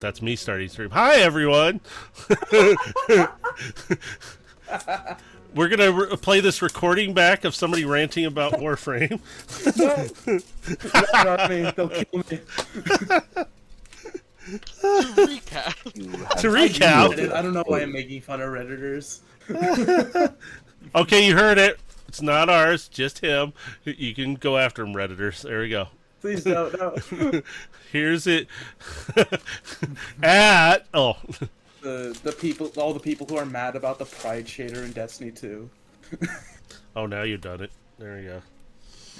That's me starting stream. Hi, everyone. We're going to play this recording back of somebody ranting about Warframe. No. They'll kill me. To recap. I don't know why I'm making fun of Redditors. Okay, you heard it. It's not ours, just him. You can go after him, Redditors. There we go. Please don't. No. Here's it. The people, all the people who are mad about the Pride shader in Destiny 2. Oh, now you've done it. There you go.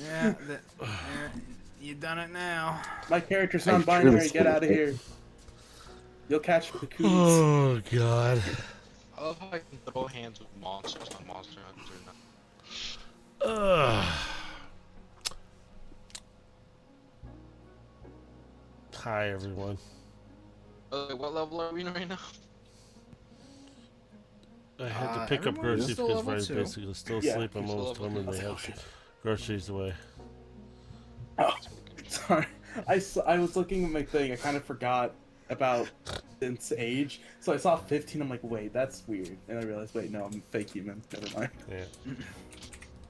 Yeah, you've done it now. My character's non-binary. Get out of here. You'll catch the cooties. Oh God. I love how I can throw hands with monsters on Monster Hunter now. Hi, everyone. What level are we in right now? I had to pick up groceries because Ryan's basically still asleep. I'm He's almost still home and they have groceries away. Oh, sorry. I was looking at my thing. I kind of forgot about its age. So I saw 15. I'm like, wait, that's weird. And I realized, wait, no, I'm a fake human. Never mind. Yeah.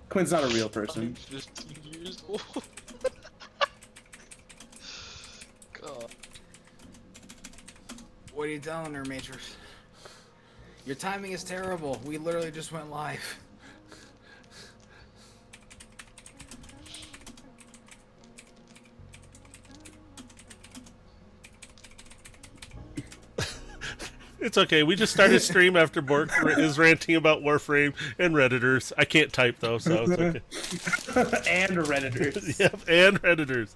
Quinn's not a real person. I'm 15 years old. God. What are you telling her, Matrix? Your timing is terrible. We literally just went live. It's okay. We just started stream after Bork is ranting about Warframe and Redditors. I can't type though, so it's okay. And Redditors. Yep, and Redditors.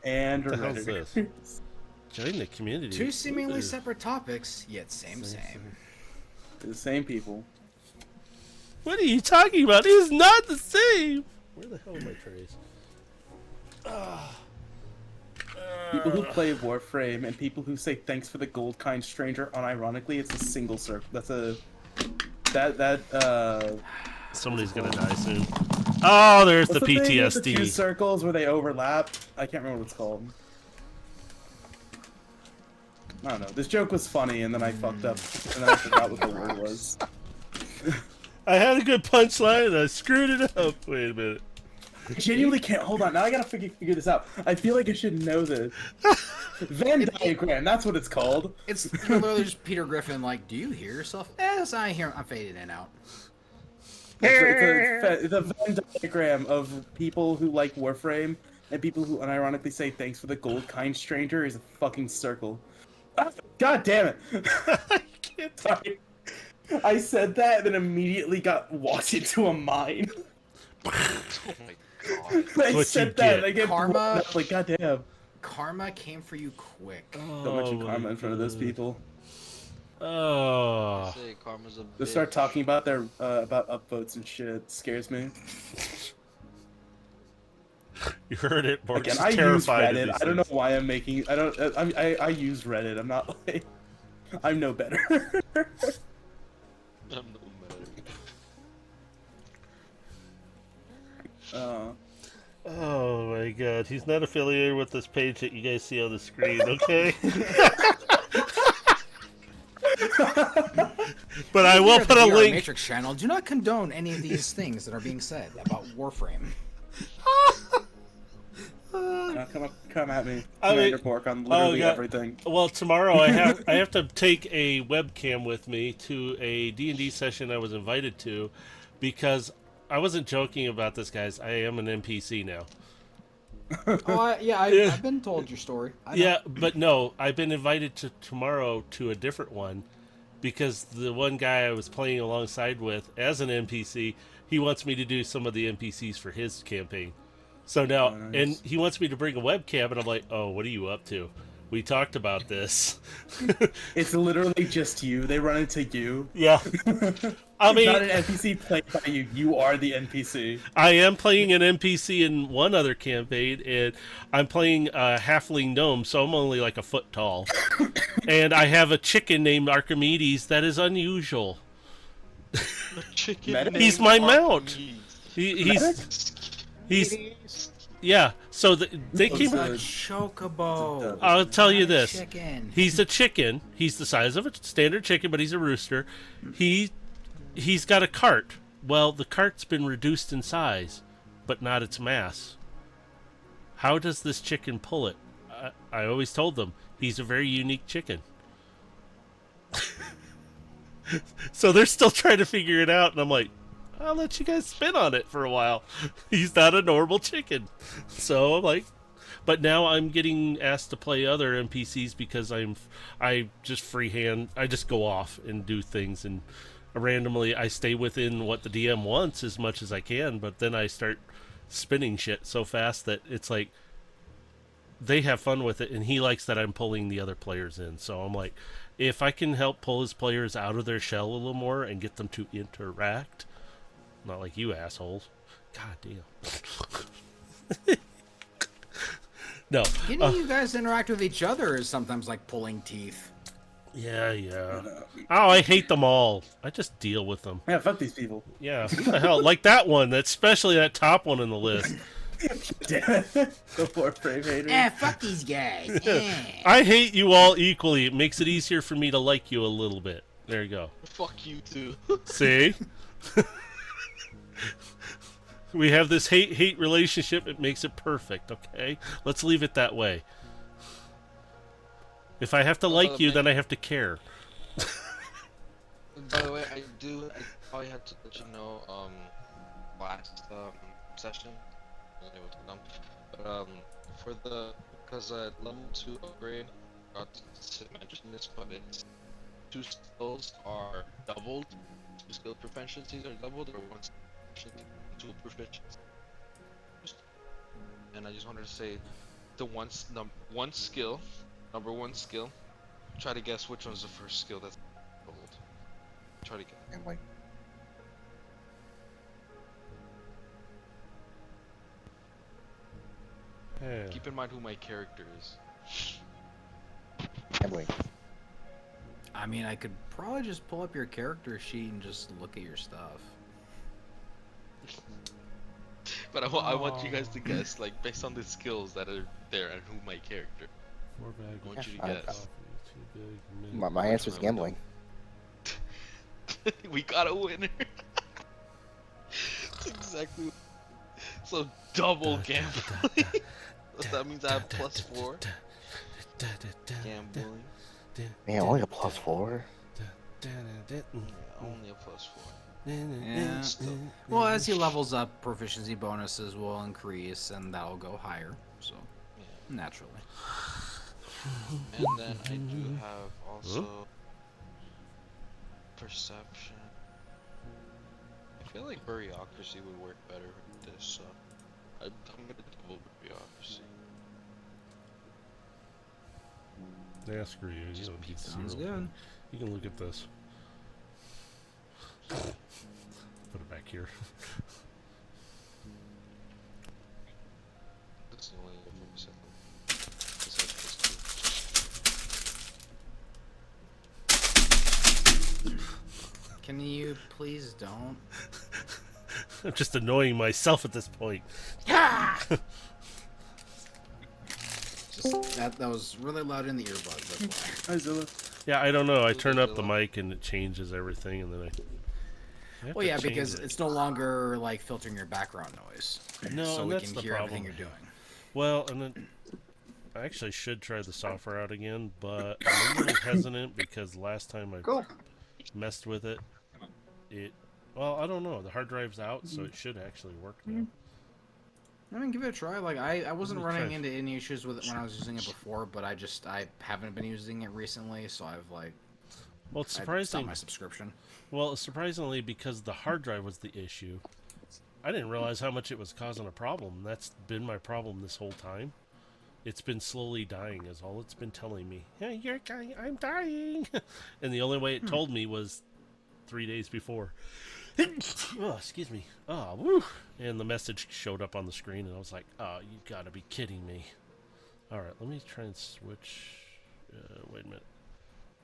And What the hell's Redditors. this? Join the community. Two seemingly separate topics, yet same. The same people. What are you talking about? It's not the same. Where the hell are my trays? People who play Warframe and people who say thanks for the gold kind stranger, unironically, it's a single circle. That's a Somebody's gonna die soon. Oh, there's the what's thing with PTSD. the two circles where they overlap. I can't remember what it's called. I don't know. This joke was funny, and then I fucked up, and then I forgot what the word was. I had a good punchline and I screwed it up. Wait a minute. I genuinely can't. Hold on. Now I gotta figure this out. I feel like I should know this. Venn diagram. That's what it's called. It's literally just Peter Griffin. Like, do you hear yourself? Yes, I hear. I'm fading in and out. It's a Venn diagram of people who like Warframe and people who unironically say thanks for the gold kind stranger is a fucking circle. God damn it! I can't Sorry. I said that and then immediately got walked into a mine. Oh my god. I What said you that get. and I get Karma. blown up, like, God damn. Karma came for you quick. Don't mention karma in front of those people. Oh. Say karma's a They bitch. start talking about their about upvotes and shit. It scares me. You heard it. Bork's Again, I use terrified of Reddit. these I don't know things. why I'm making. I use Reddit. I'm not like. I'm no better. I'm no better. Oh my god, he's not affiliated with this page that you guys see on the screen, okay? But I will Here at put the a VR link. Matrix channel do not condone any of these things that are being said about Warframe. Come at me, I mean- Commander Pork, on literally God. everything. Well, tomorrow I have to take a webcam with me to a D&D session I was invited to, because I wasn't joking about this, guys. I am an NPC now. I've been told your story. I know. Yeah, but no, I've been invited to tomorrow to a different one, because the one guy I was playing alongside with as an NPC, he wants me to do some of the NPCs for his campaign. So now, nice. and he wants me to bring a webcam, and I'm like, oh, what are you up to? We talked about this. It's literally just you. They run into you. Yeah. I mean, Not an NPC played by you. You are the NPC. I am playing an NPC in one other campaign, and I'm playing a halfling gnome, so I'm only like a foot tall. And I have a chicken named Archimedes that is unusual. Chicken Meta- named He's my mount. Archimedes. He's Yeah, so they Looks came. good. A chocobo. I'll tell you Not a this: Chicken. he's a chicken. He's the size of a standard chicken, but he's a rooster. He's got a cart. Well, the cart's been reduced in size, but not its mass. How does this chicken pull it? I always told them he's a very unique chicken. So they're still trying to figure it out, and I'm like, I'll let you guys spin on it for a while. He's not a normal chicken. So I'm like, but now I'm getting asked to play other NPCs because I just freehand. I just go off and do things, and randomly I stay within what the DM wants as much as I can. But then I start spinning shit so fast that it's like they have fun with it, and he likes that I'm pulling the other players in. So I'm like, if I can help pull his players out of their shell a little more and get them to interact, not like you assholes. God damn. No. Getting you guys to interact with each other is sometimes like pulling teeth. Yeah. Oh, I hate them all. I just deal with them. Yeah, fuck these people. Yeah, what the hell? Like that one, especially that top one in the list. Damn it. The poor brave haters. Fuck these guys. I hate you all equally. It makes it easier for me to like you a little bit. There you go. Fuck you too. See? We have this hate relationship. It makes it perfect, okay? Let's leave it that way. If I have to like you, then I have to care. By the way, I probably had to let you know, last session, but for the, because level 2 upgrade, I forgot to mention this, but it's 2 skills are doubled, 2 skill proficiencies are doubled, or 1 proficiency, 2 proficiencies. And I just wanted to say, the one skill, number 1 skill, try to guess which one's the first skill that's doubled. Try to get. Gambling. Yeah. Keep in mind who my character is. Gambling. I mean, I could probably just pull up your character sheet and just look at your stuff. But I want you guys to guess, like, based on the skills that are there and who my character. More bag. I want you to Yeah, guess. My answer is gambling. We got a winner. That's exactly. So double gambling. That means I have +4. Gambling. Man, only a +4. Yeah, only a +4. Yeah. Still. Well, as he levels up, proficiency bonuses will increase, and that'll go higher. So, Yeah. naturally. And then I do have also perception. I feel like bureaucracy would work better with this, so I'm gonna double bureaucracy. Yeah, screw you. You don't need Sounds zero. good. You can look at this. Put it back here. That's the only focus I think. Can you please don't? I'm just annoying myself at this point. Just that was really loud in the earbuds. That's why. Hi, Zilla. Yeah, I don't know. I turn up the mic and it changes everything, and then I have Well, to yeah, change because it. it's no longer like filtering your background noise. No, so and we that's can the hear everything problem. you're doing. Well, and then I actually should try the software out again, but I'm a little hesitant because last time I messed with it, well, I don't know. The hard drive's out, so it should actually work now. I mean, give it a try. Like I wasn't Let me running try. into any issues with it when I was using it before, but I haven't been using it recently, so I've like Well, it's I stopped surprising. my subscription. Well, surprisingly, because the hard drive was the issue, I didn't realize how much it was causing a problem. That's been my problem this whole time. It's been slowly dying, is all it's been telling me. Hey, you're dying. I'm dying. And the only way it told me was 3 days before. Oh, excuse me. Oh, woo. And the message showed up on the screen, and I was like, oh, you gotta be kidding me. All right, let me try and switch. Wait a minute.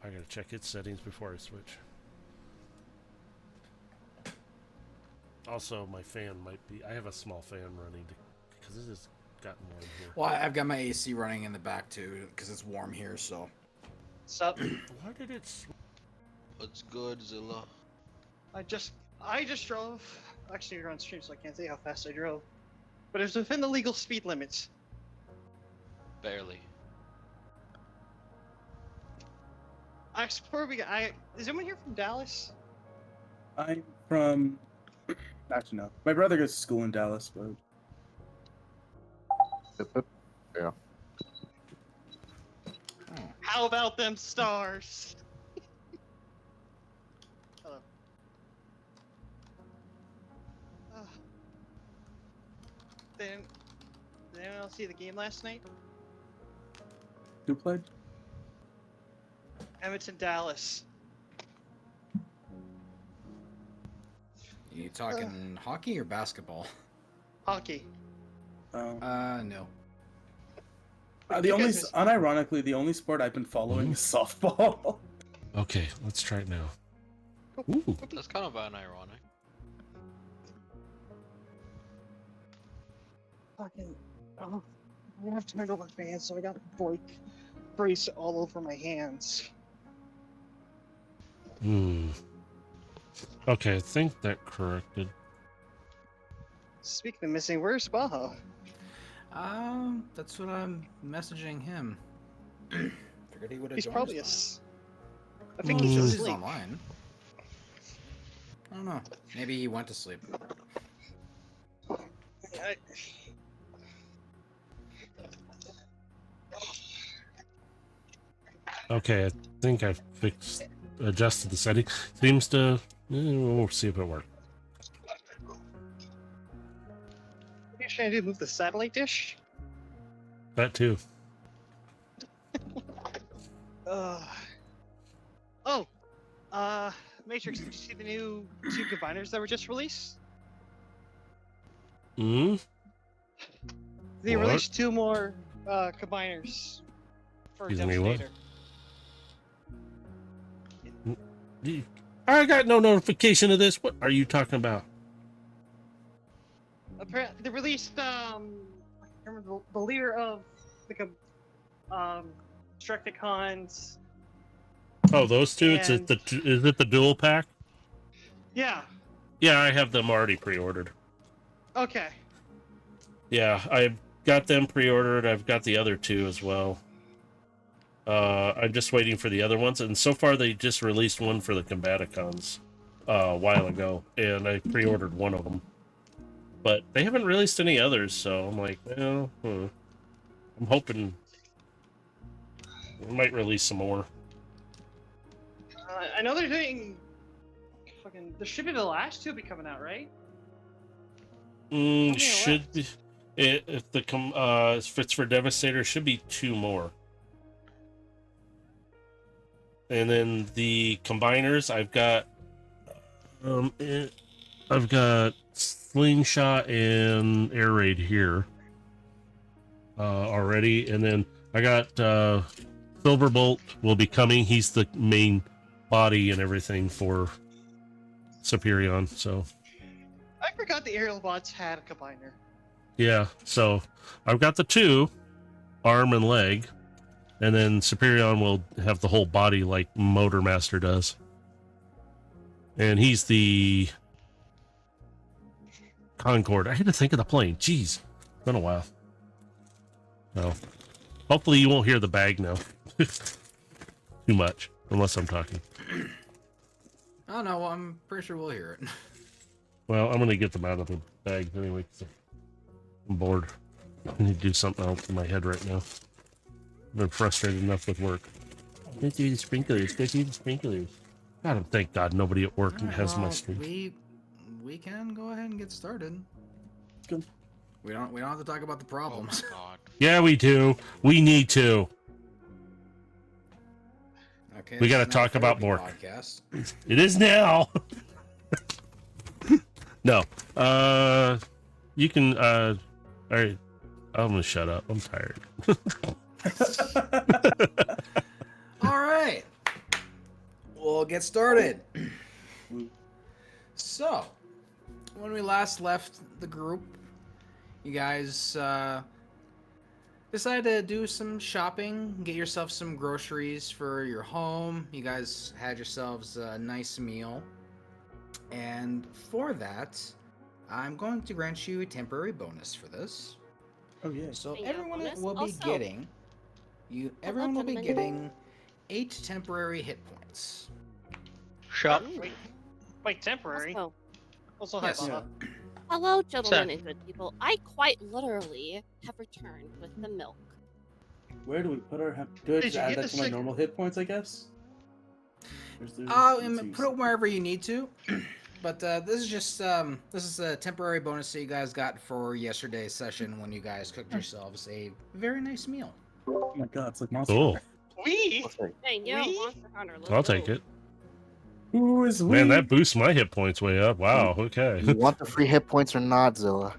I gotta check its settings before I switch. Also, my fan might be... I have a small fan running because it is gotten warm here. Well, I've got my AC running in the back too, because it's warm here. So. Sup? Why did it? What's good, Zilla? I just drove. Actually, you're on stream, so I can't say how fast I drove. But it was within the legal speed limits. Barely. Is anyone here from Dallas? I'm from. Actually, no. My brother goes to school in Dallas, but. Yeah. How about them stars? Hello. Did anyone else see the game last night? Who played? Edmonton, Dallas. You talking hockey or basketball? Hockey. No. Unironically, the only sport I've been following is softball. Okay, let's try it now. Ooh. That's kind of unironic. Fucking. Oh, I have to turn over my hands, so I got brace all over my hands. Okay, I think that corrected. Speaking of missing, where's Baja? That's what I'm messaging him. Figured he would have He's joined probably us, I think though. he's He's asleep. online. I don't know. Maybe he went to sleep. Okay, I think I adjusted the setting. Seems to. We'll see if it works. What are you trying to do? Move the satellite dish? That too. Matrix, did you see the new 2 combiners that were just released? Hmm? They What? released 2 more combiners for Excuse me, what? Devastator. I got no notification of this. What are you talking about? Apparently, they released I remember the leader of the Destructicons. Oh, those two. Is it the dual pack? Yeah. Yeah, I have them already pre-ordered. Okay. Yeah, I've got them pre-ordered. I've got the other 2 as well. I'm just waiting for the other ones, and so far they just released one for the Combaticons a while ago, and I pre-ordered one of them. But they haven't released any others, so I'm like, well, I'm hoping they might release some more. I know they're doing. They're shipping the last 2 will be coming out, right? Should be. If it's for Devastator, should be 2 more. And then the combiners, I've got Slingshot and Air Raid here already, and then I got Silverbolt will be coming. He's the main body and everything for Superion. So I forgot the aerial bots had a combiner. yeah, so I've got the 2 arm and leg. And then Superion will have the whole body like Motormaster does. And he's the Concorde. I had to think of the plane. Jeez. It's been a while. No. Hopefully you won't hear the bag now. Too much. Unless I'm talking. Oh no, well, I'm pretty sure we'll hear it. Well, I'm going to get them out of the bag anyway. I'm bored. I need to do something else in my head right now. I've been frustrated enough with work. Let's do the sprinklers. Let's do the sprinklers. God, thank God nobody at work Alright, has my well, stream. we can go ahead and get started. Good. We don't have to talk about the Oh my problems. god. Yeah, we do. We need to. Okay. We this gotta is not a talk about therapy Bork. Podcast. It is now. No. You can. All right. I'm gonna shut up. I'm tired. All right. We'll get started. So, when we last left the group, you guys decided to do some shopping, get yourself some groceries for your home. You guys had yourselves a nice meal. And for that, I'm going to grant you a temporary bonus for this. Oh yeah. So Bingo everyone bonus. will be Also- getting everyone will be gentlemen. getting 8 temporary hit points. Shop. Ooh. Wait, temporary. Also, Also, hi, Yes. Baba. hello, gentlemen and good people. I quite literally have returned with the milk. Where do we put our? Do I Did just you add get that the to my sick- normal hit points? I guess. Let's Put see. it wherever you need to. But this is just this is a temporary bonus that you guys got for yesterday's session when you guys cooked yourselves a very nice meal. Oh my god, it's like Monster Cool. Hunter. We? Let's see. Hey, yo, We? Monster Hunter, let's I'll go. take it. Who is we? Man, that boosts my hit points way up. Wow. Okay. You want the free hit points or not, Zilla?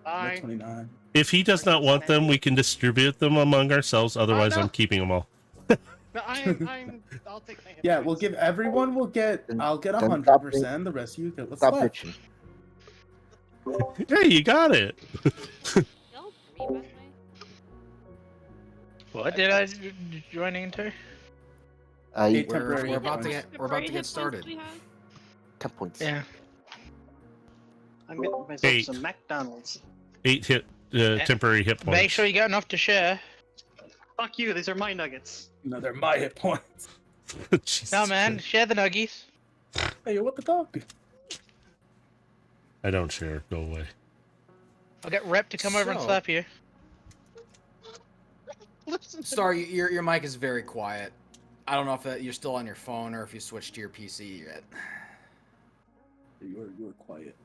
I'm at I. 29. If he does not want them, we can distribute them among ourselves. Otherwise, no. I'm keeping them all. No, I'll take my hit Yeah, points. we'll give everyone. We'll get. Then- I'll get then 100%. The rest of you get what's Stop left. bitching. Hey, you got it. Yo, for me, by the way. What did I join into? Eight We're, temporary we're hit about to points. get we're about to Temporary hit get points started. we have? 10 points. Yeah. I'm getting myself Hey. some McDonald's. 8 temporary hit points. Make sure you got enough to share. Fuck you, these are my nuggets. No, they're my hit points. Jesus No, man. Christ. Share the nuggies. Hey, what the dog? I don't share. Go away. I'll get Rep to come over and So- slap you. Listen to Star, your mic is very quiet. I don't know if you're still on your phone or if you switched to your PC yet. You were quiet.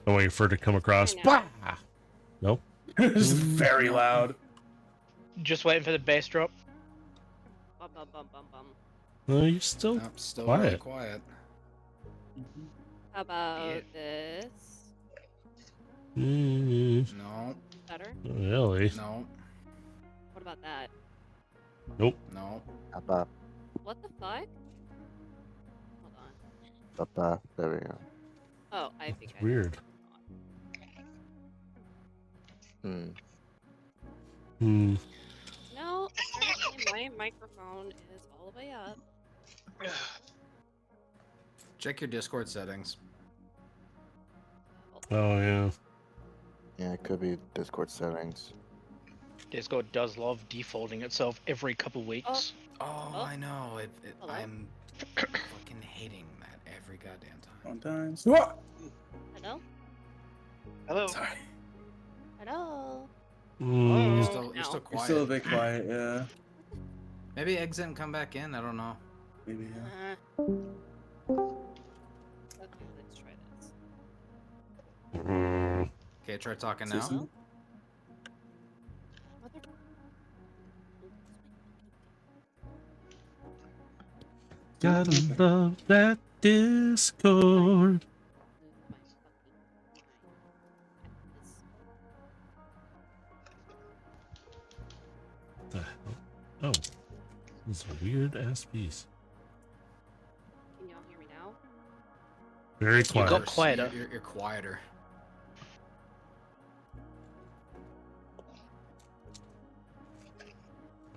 I'm waiting for it to come across. I know. Bah! Nope. It's very loud. Just waiting for the bass drop. Bum, bum, bum, bum, bum. No, you're still. Nope, still Quiet. really quiet. How about Yeah. this? No, Better? Really? no, What about that? Nope. no. Up, up, What the fuck? Hold on. up. There we go. Oh, I think I Weird. Hmm. Hmm. No, apparently my microphone is all the way up. Check your Discord settings. Oh yeah. Yeah, it could be Discord settings. Discord does love defaulting itself every couple weeks. Oh, Oh. I know. Hello? I'm fucking hating that every goddamn time. One times. What? Hello? Hello. Sorry. Hello? Hmm. You're Oh, still no. quiet. You're still a bit quiet. Yeah. Maybe exit and come back in. I don't know. Maybe. Yeah. Okay, let's try this. Hmm. Okay, try talking Say now. something. Mother... Gotta love that Discord. The hell? Oh, this is a weird ass piece. Can y'all hear me now? Very You quiet. got quieter. You're quieter.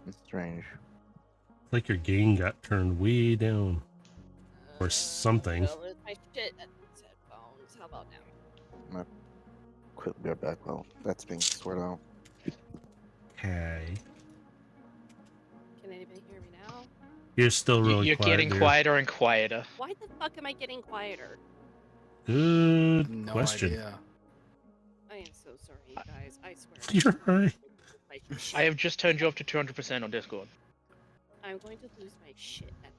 It's strange. Like your gain got turned way down. Or something. Well, it's my shit at these headphones. How about now? Quick, be right back. Well, that's being sorted out. Okay. Can anybody hear me now? You're still really You're quiet. getting dear. quieter and quieter. Why the fuck am I getting quieter? Good No question. idea. I am so sorry, guys. I swear. You're right. My shit. I have just turned you up to 200% on Discord. I'm going to lose my shit at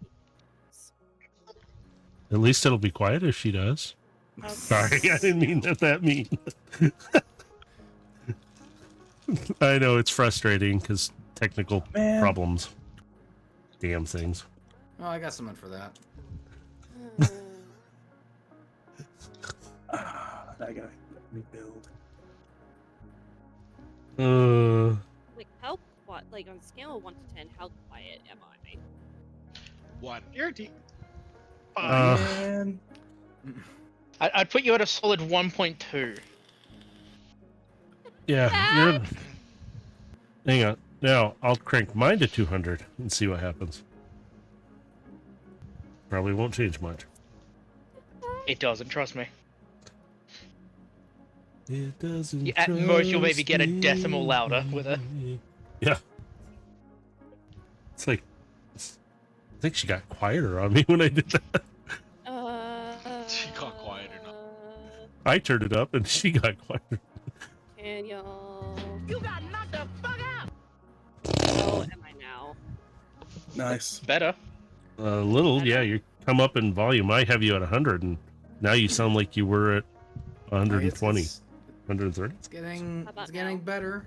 the At least it'll be quiet if she does. Okay. Sorry, I didn't mean that mean. I know it's frustrating because technical Man. problems. Damn things. Oh, I got someone for that. I gotta rebuild. Like how quiet? Like on a scale of 1 to 10, how quiet am I? 1. You're deep. Uh, Man. I'd put you at a solid 1.2. Yeah, you're. Hang on. Now I'll crank mine to 200 and see what happens. Probably won't change much. It doesn't, trust me. It doesn't. At most, you'll maybe trust get a decimal me. louder with it. Yeah. It's like, I think she got quieter on me when I did that. She got quieter now. I turned it up and she got quieter. Can y'all? You got knocked the fuck out. Oh, am I now? Nice. Better. A little, yeah. You come up in volume. I have you at 100, and now you sound like you were at 120, 130. It's getting How about getting now? better.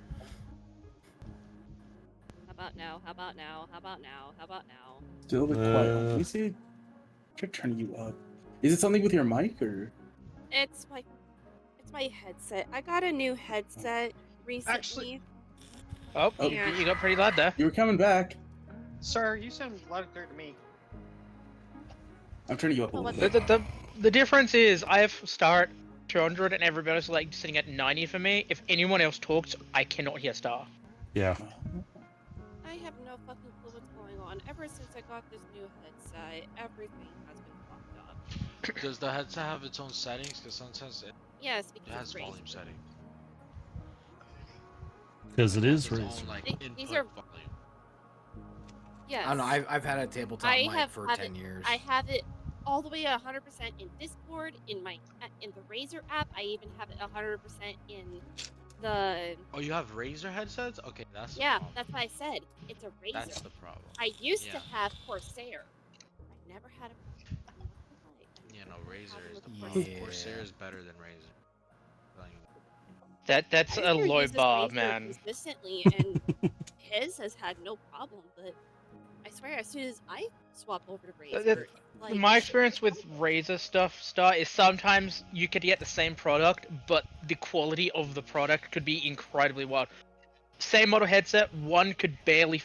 How about now? How about now? How about now? How about now? Still a bit quiet. Let me see. Try turning you up. Is it something with your mic or? It's my headset. I got a new headset recently. Actually- Oh, Oh. you got pretty loud there. You were coming back. Sir, you sound loud and clear to me. I'm turning you up a Oh, little what bit. The difference is I have Star at 200 and everybody's like sitting at 90 for me. If anyone else talks, I cannot hear Star. Yeah. I have no fucking clue what's going on. Ever since I got this new headset, everything has been fucked up. Does the headset have its own settings? Because sometimes it Yes, because has it's volume raised. settings. Because it is Its raised. own, like, These input are- volume. Yes. I don't know. I've had a tabletop I mic have for had 10 years. I have it all the way 100% in Discord, in the Razer app. I even have it 100% in the. Oh, you have Razer headsets? Okay, that's the Yeah, problem. that's what I said. It's a Razer. That's the problem. I used to Yeah. have Corsair. I never had a. Yeah, no, Razer is the Yeah. problem. Corsair is better than Razer. Telling you That's a Razer low uses bar, Razer man. consistently, and his has had no problem. But I swear, as soon as I swap over to Razer, like My shit experience with becomes- Razer stuff, Star, is sometimes you could get the same product, but the quality of the product could be incredibly wild. Same model headset, one could barely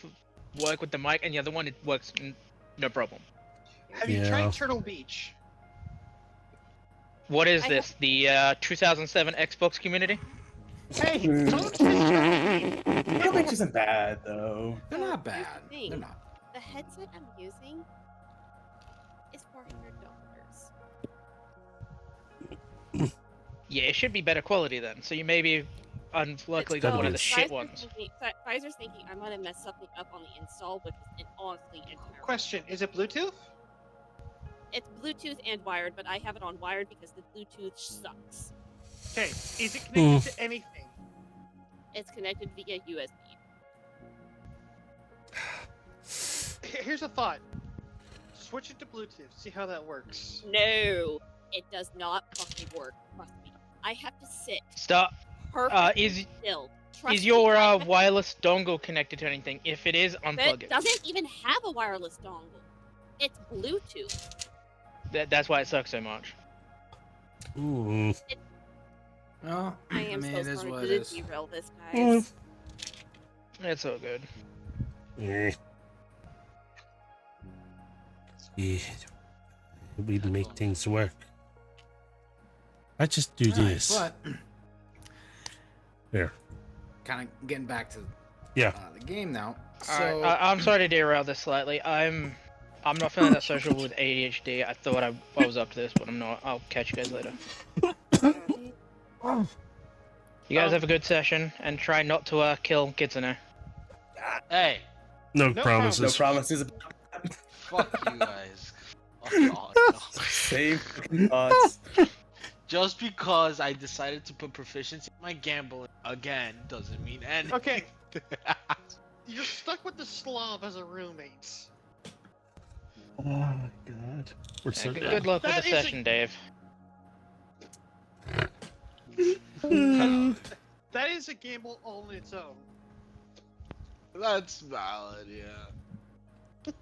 work with the mic, and the other one it works no problem. Have you tried Turtle Beach? What is I this? The 2007 Xbox community? Hey, don't twist Turtle Beach. Turtle Beach isn't bad though. They're So, not here's bad. the thing. They're not. The headset I'm using is $400. Yeah, it should be better quality then. So you may be unluckily got one of the shit ones. Pfizer's thinking I might have messed something up on the install, which is honestly entirely. Question: is it Bluetooth? It's Bluetooth and wired, but I have it on wired because the Bluetooth sucks. Okay, is it connected to anything? It's connected via USB. Here's a thought. Switch it to Bluetooth. See how that works. No, it does not fucking work. Trust me. I have to sit Star, perfectly is still. Trust is me, your I have to- wireless dongle connected to anything? If it is, unplug That it. doesn't even have a wireless dongle. It's Bluetooth. That's why it sucks so much. Ooh. Well, I am mean, so it is sorry what to it is. derail this, guys. It's all good. Yeah. Yeah. We make things work. I just do Alright, this. but There. kind of getting back to Yeah. the game now. Alright, So I'm sorry to derail this slightly. I'm not feeling that social with ADHD. I thought I was up to this, but I'm not. I'll catch you guys later. You guys have a good session, and try not to kill Kitsune. Hey, No No promises. No promises. fuck you guys. Oh, no. Same fucking thoughts. Just because I decided to put proficiency in my gambling again doesn't mean anything. Okay, you're stuck with the Slav as a roommate. Oh my god. We're so Good, dead. good luck with That the is a- session, Dave. That is a gamble on its own. That's valid, yeah.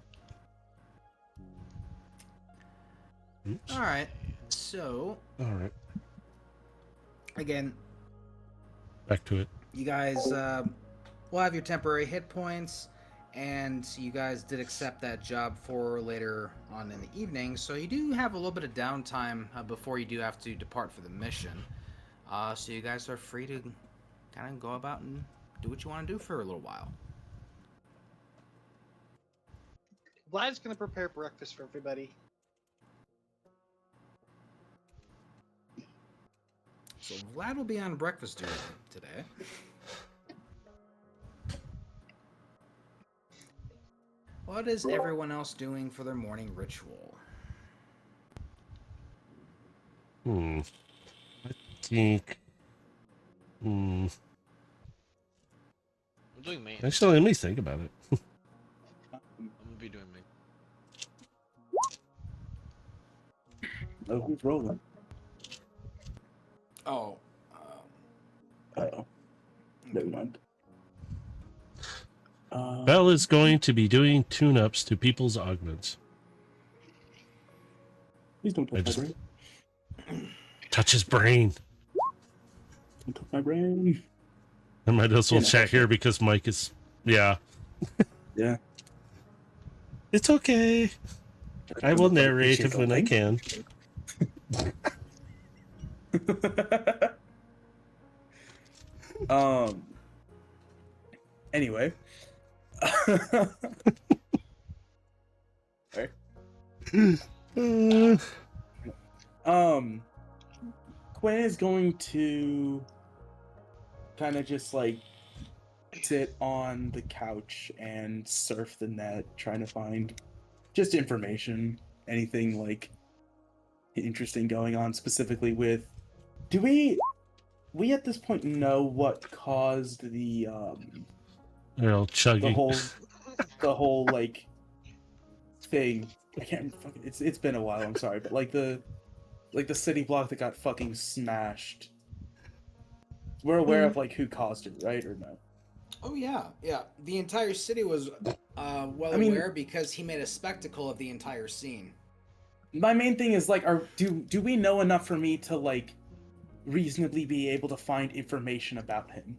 Oops. all right. So All right. again, Back to it. you guys will have your temporary hit points, and you guys did accept that job for later on in the evening, so you do have a little bit of downtime before you do have to depart for the mission. So you guys are free to kind of go about and do what you want to do for a little while. Vlad's gonna prepare breakfast for everybody. So Vlad will be on breakfast duty today. What is everyone else doing for their morning ritual? I think. I'm doing maintenance. Actually, let me think about it. I'm gonna be doing maintenance. Oh, who's rolling? Oh, Oh, never mind. Bell is going to be doing tune-ups to people's augments. Please don't touch I just- my brain. Touch his brain. Don't touch my brain. I might as well Yeah, chat here because Mike is. Yeah. Yeah. It's okay. I will narrate it when I Appreciate can. Anyway. Sorry. Quinn is going to kind of just like sit on the couch and surf the net, trying to find just information, anything like interesting going on, specifically with. Do we at this point know what caused the They're all chugging. the whole like thing? I can't fucking. It's been a while. I'm sorry, but like the city block that got fucking smashed. We're aware of like who caused it, right, or no? Oh yeah. The entire city was aware because he made a spectacle of the entire scene. My main thing is like, do we know enough for me to like reasonably be able to find information about him?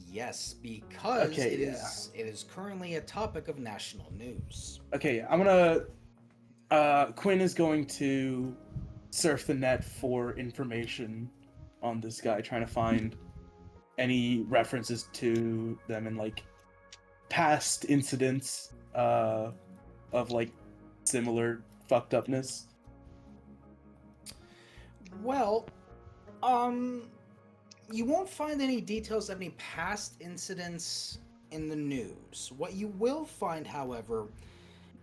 Yes, because it is currently a topic of national news. Okay, I'm gonna. Quinn is going to surf the net for information on this guy, trying to find any references to them and like past incidents of like similar fucked upness. Well, you won't find any details of any past incidents in the news. What you will find, however,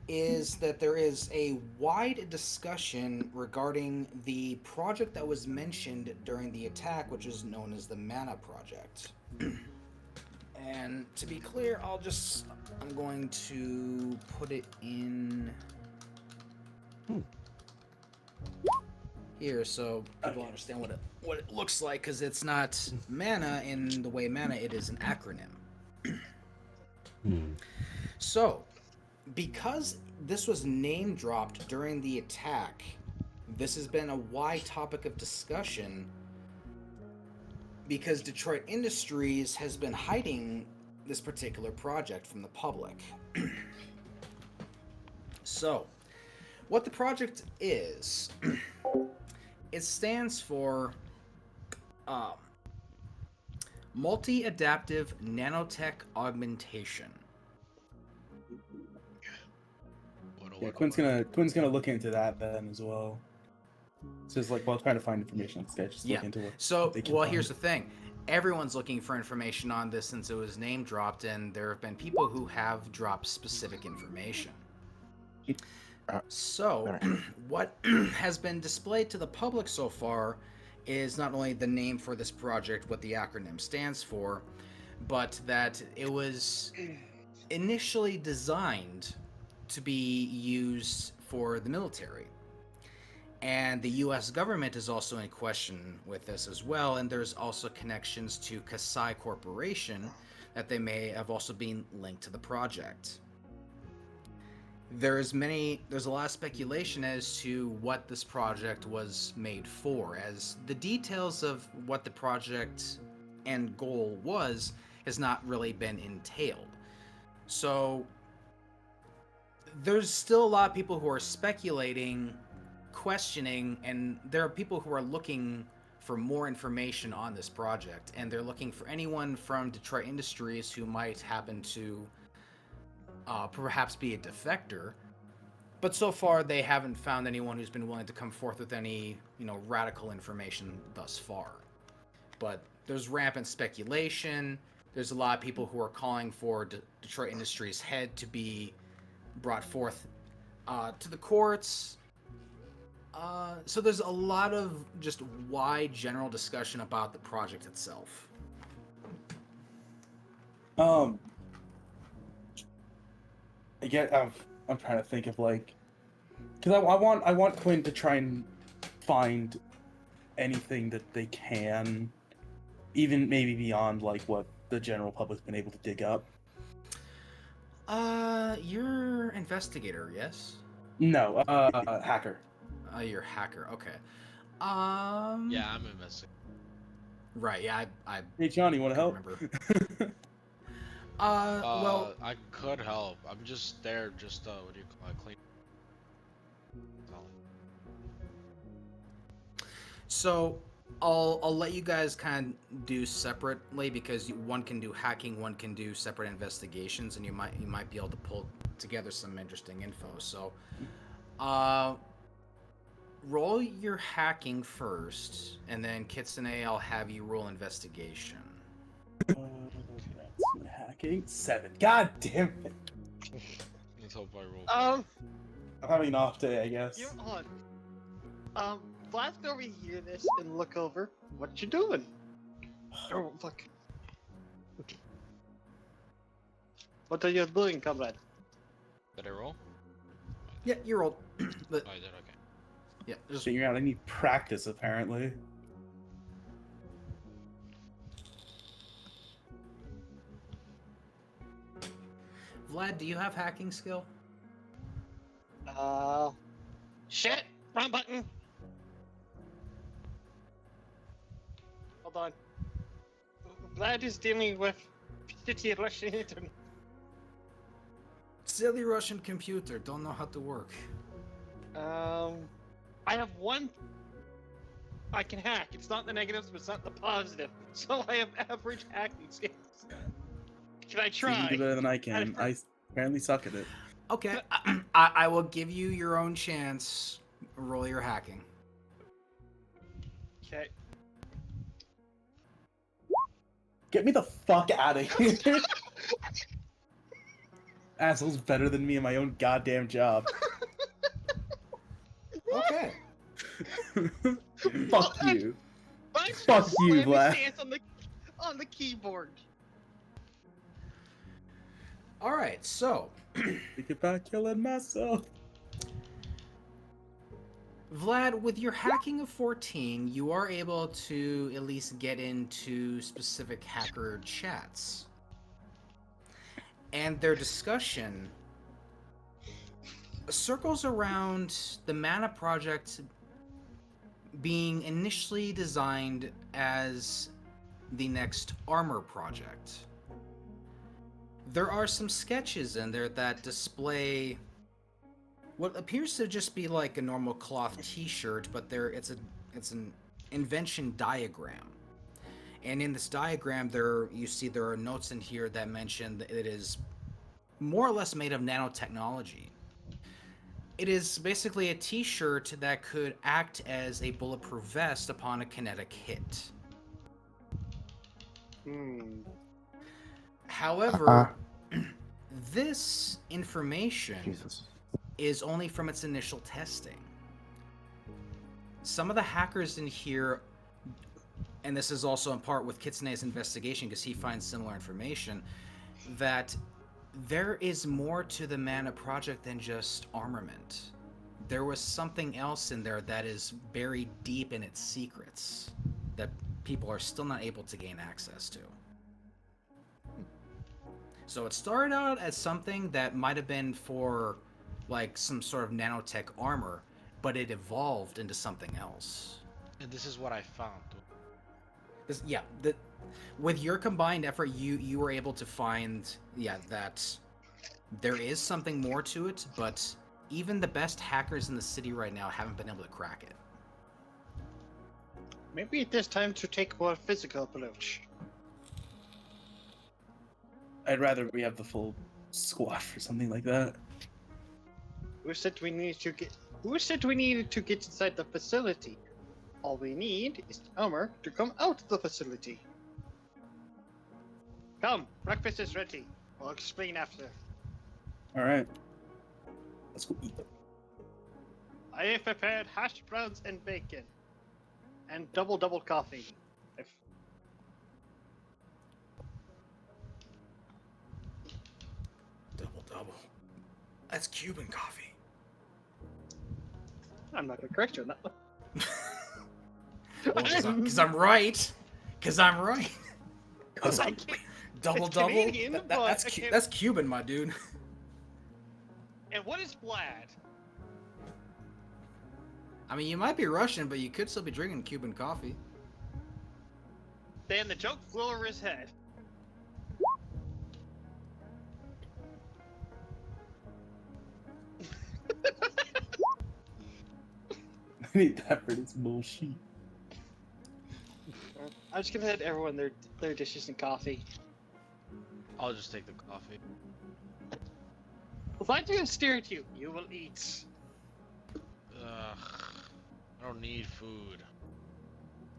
is that there is a wide discussion regarding the project that was mentioned during the attack, which is known as the Mana Project. And to be clear, I'm going to put it in here so people understand what it looks like, because it's not mana in the way mana, it is an acronym. So, because this was name dropped during the attack, this has been a wide topic of discussion because Detroit Industries has been hiding this particular project from the public. So, what the project is, it stands for Multi-Adaptive Nanotech Augmentation. Yeah, Quinn's gonna look into that then as well. So it's like while trying to find information on this guy, just look into what. So, they can well, find. here's the thing. Everyone's looking for information on this since it was name dropped, and there have been people who have dropped specific information. So, what has been displayed to the public so far is not only the name for this project, what the acronym stands for, but that it was initially designed to be used for the military. And the US government is also in question with this as well, and there's also connections to Kasai Corporation that they may have also been linked to the project. There's a lot of speculation as to what this project was made for, as the details of what the project and goal was has not really been entailed. So there's still a lot of people who are speculating, questioning, and there are people who are looking for more information on this project, and they're looking for anyone from Detroit Industries who might happen to perhaps be a defector. But so far, they haven't found anyone who's been willing to come forth with any, radical information thus far. But there's rampant speculation. There's a lot of people who are calling for Detroit Industries' head to be brought forth to the courts. So there's a lot of just wide general discussion about the project itself. Again, I'm trying to think of because I want Quinn to try and find anything that they can, even maybe beyond what the general public's been able to dig up. You're investigator, yes? No, hacker. You're hacker. Okay. Yeah, I'm investigating. Right. Yeah. I Hey Johnny, want to help? remember. Well, I could help. I'm just there, just what do you call it, clean. so I'll let you guys kind of do separately because one can do hacking, one can do separate investigations, and you might be able to pull together some interesting info. So, roll your hacking first, and then Kitsune, I'll have you roll investigation. That's my hacking 7. God damn it! Let's hope I roll. I'm having an off day, I guess. You're on. Vlad can overhear this and look over. What you doing? Oh, fuck. What are you doing, comrade? Did I roll? Yeah, you rolled. But, Oh, I did. Okay. yeah, just Figuring out I need practice apparently. Vlad, do you have hacking skill? Shit! Wrong button! Hold on. Vlad is dealing with shitty Russian internet. Silly Russian computer, don't know how to work. I have one I can hack. It's not the negatives, but it's not the positive. So I have average hacking skills. Can I So you try? can do better than I can. I apparently suck at it. Okay, I will give you your own chance. Roll your hacking. Okay. Get me the fuck out of here. Asshole's better than me in my own goddamn job. Okay. Fuck you. Mine Fuck just you, slammed his Vlad. hands on the keyboard. All right, so Think about killing myself. Vlad, with your hacking of 14, you are able to at least get into specific hacker chats. And their discussion circles around the Mana Project being initially designed as the next armor project. There are some sketches in there that display what appears to just be like a normal cloth t-shirt, but it's an invention diagram. And in this diagram you see there are notes in here that mention that it is more or less made of nanotechnology. It is basically a t-shirt that could act as a bulletproof vest upon a kinetic hit. However, this information Jesus. is only from its initial testing. Some of the hackers in here, and this is also in part with Kitsune's investigation because he finds similar information, that there is more to the Mana Project than just armament. There was something else in there that is buried deep in its secrets that people are still not able to gain access to. So it started out as something that might have been for like some sort of nanotech armor, but it evolved into something else. And this is what I found. With your combined effort, you were able to find that There is something more to it, but even the best hackers in the city right now haven't been able to crack it. Maybe it is time to take a more physical approach. I'd rather we have the full squad for something like that. Who said we needed to get? Who said we needed to get inside the facility? All we need is Elmer to come out of the facility. Come, breakfast is ready. I'll explain after. All right. Let's go eat. I have prepared hash browns and bacon, and double coffee. Double. That's Cuban coffee. I'm not gonna correct you on that one. Because I'm right. Because I'm right. I can't- Double. It's Canadian, but That's I can't- that's Cuban, my dude. And what is plaid? I mean, you might be Russian, but you could still be drinking Cuban coffee. Then the joke flew over his head. I need that for this bullshit. I'm just gonna hand everyone their dishes and coffee. I'll just take the coffee. If I do a stare at you, you will eat. Ugh, I don't need food.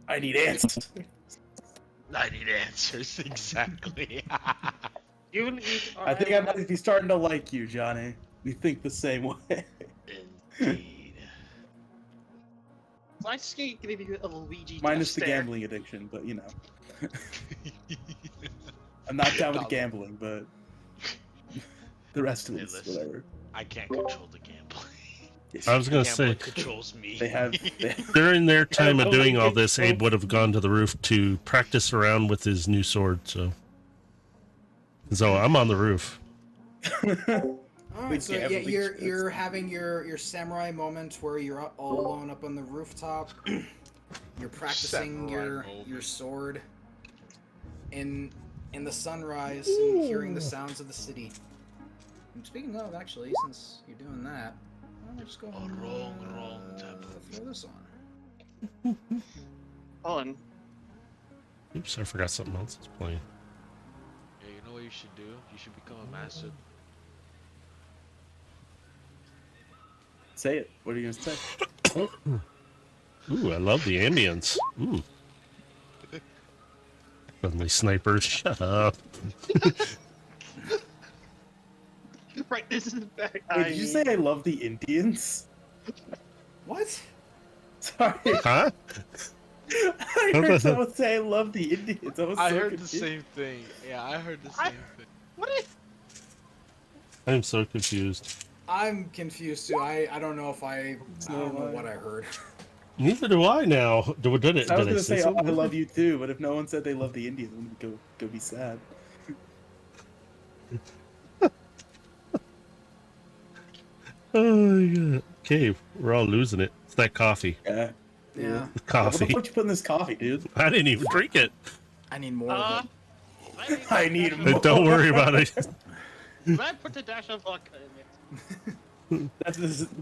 I need answers. I need answers, exactly. You will eat. Or I think I will- might be starting to like you, Johnny. We think the same way. Indeed. I'm just gonna give you a Luigi. Minus the stare. gambling addiction, but you know. I'm not down with the gambling, but the rest of Hey, it's listen. whatever. I can't control the gambling. Yes, I was gonna Gambling say controls me. they have. during their time of Yeah, doing all like, this, Abe would have gone to the roof to practice around with his new sword. So I'm on the roof. Alright, Big so yeah, gambling you're shit. you're having your samurai moment where you're all alone up on the rooftop. You're practicing Samurai your moment. sword in the sunrise and hearing the sounds of the city. And speaking of, actually, since you're doing that, why don't we just go and wrong tab. throw this on. On. Oops, I forgot something else is playing. Yeah, you know what you should do? You should become a master. Say it. What are you gonna say? Ooh, I love the ambience. Ooh. Suddenly snipers, shut up. Right, this is back. Wait, did you say I love the Indians? What? Sorry. Huh? I heard someone say I love the Indians. I was I so heard confused. the same thing. Yeah, I heard the same thing. What is? I'm so confused. I'm confused too. I don't know if I don't know what I heard. Neither do I now. Did I was gonna say say something? I love you too, but if no one said they love the Indians, I'm gonna go be sad. Oh my god. Okay, we're all losing it. It's that coffee. Yeah. Yeah, What the Coffee. fuck you put in this coffee, dude? I didn't even drink it. I need more of it. I need Hey, more. don't worry about it. I put a dash of vodka in it.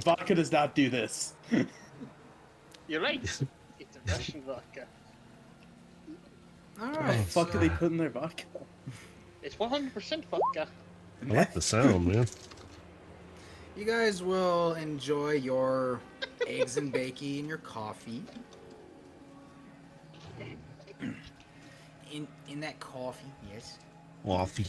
Vodka does not do this. You're right. It's a Russian vodka. All What the right. fuck do they put in their vodka? It's 100% vodka. I like the sound, man. You guys will enjoy your eggs and bacon and your coffee. In that coffee, yes. Coffee.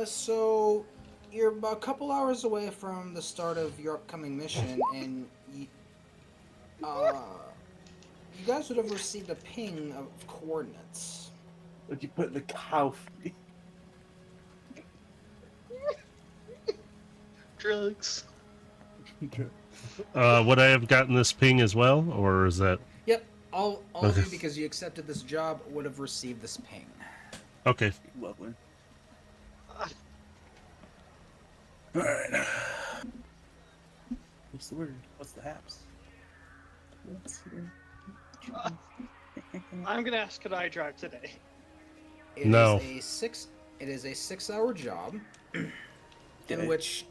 So you're about a couple hours away from the start of your upcoming mission, and you guys would have received a ping of coordinates. What'd you put in the coffee? Drugs. Would I have gotten this ping as well, or is that Yep, all of you, Okay. because you accepted this job, would have received this ping. okay? Lovely. Alright. What's the word? What's the haps? What's the word? I'm gonna ask, could I drive today? It is No. a 6-hour job in Okay. which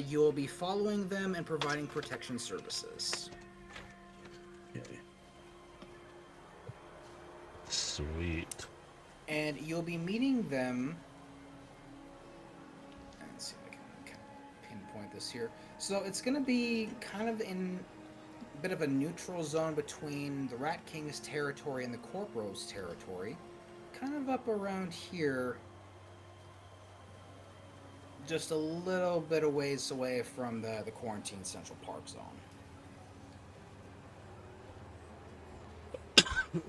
you'll be following them and providing protection services. Okay. Sweet. And you'll be meeting them. Let's see if I can pinpoint this here. So it's going to be kind of in a bit of a neutral zone between the Rat King's territory and the Corporal's territory. Kind of up around here. Just a little bit of ways away from the quarantine Central Park zone.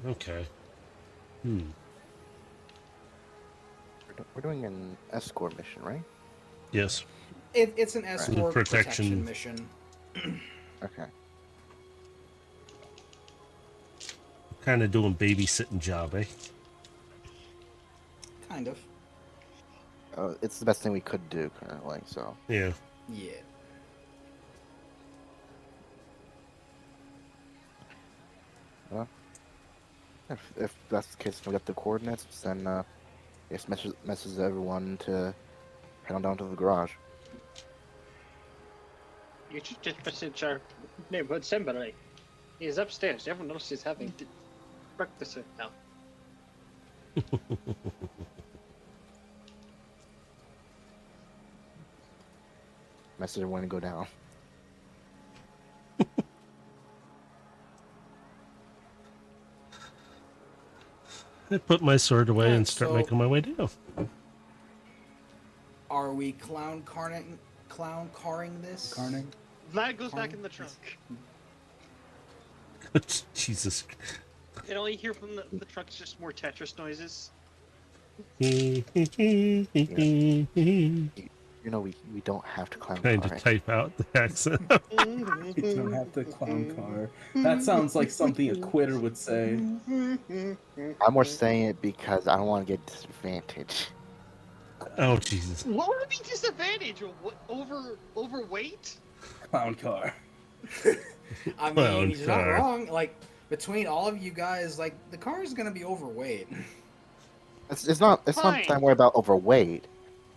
Okay. We're doing an escort mission, right? Yes. It's an escort Protection. protection mission. Okay. Kind of doing babysitting job, eh? Kind of. It's the best thing we could do currently, so. Yeah. Yeah. Well, if that's the case, we got the coordinates, then it messes everyone to head on down to the garage. You should just message our neighborhood assembly. He's upstairs. Everyone else is having breakfast now. Message everyone to go down. I put my sword away Alright, and start so- making my way down. Are we clown carring this? Carning. Vlad goes back in the trunk. Jesus. And all you hear from the truck is just more Tetris noises. You know, we don't have to climb Trying car, to right? type out the accent. You don't have to clown car. That sounds like something a quitter would say. I'm more saying it because I don't want to get disadvantaged. Oh, Jesus. What would be disadvantage? Overweight? Clown car. I mean, Clown you're not car. wrong. Like, between all of you guys, like, the car is gonna be overweight. It's not that Fine. I'm worried about overweight.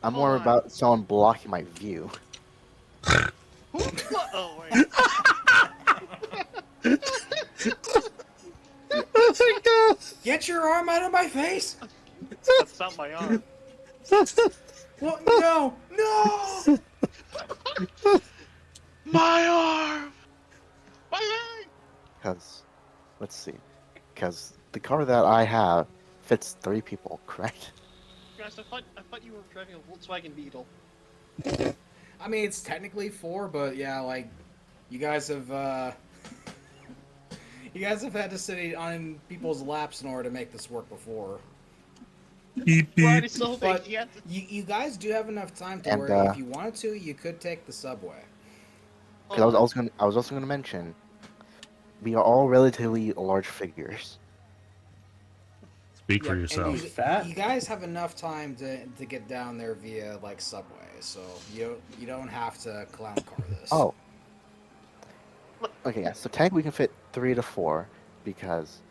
I'm more Fine. about someone blocking my view. Oh, wait. Oh my God. Get your arm out of my face! That's not my arm. What? No! No! My arm! My arm! Because, let's see. Because the car that I have fits 3 people, correct? Guys, I thought you were driving a Volkswagen Beetle. I mean, it's technically 4, but yeah, like, you guys have had to sit on people's laps in order to make this work before. Beep, Vlad beep. is so But big, he had to... you guys do have enough time to And, where if you wanted to, you could take the subway. Because I was also gonna mention, we are all relatively large figures. Speak for Yeah, and yourself. You, Fat? you guys have enough time to get down there via like subway, so you don't have to clown car this. Oh. Okay, yeah. So technically we can fit 3 to 4 because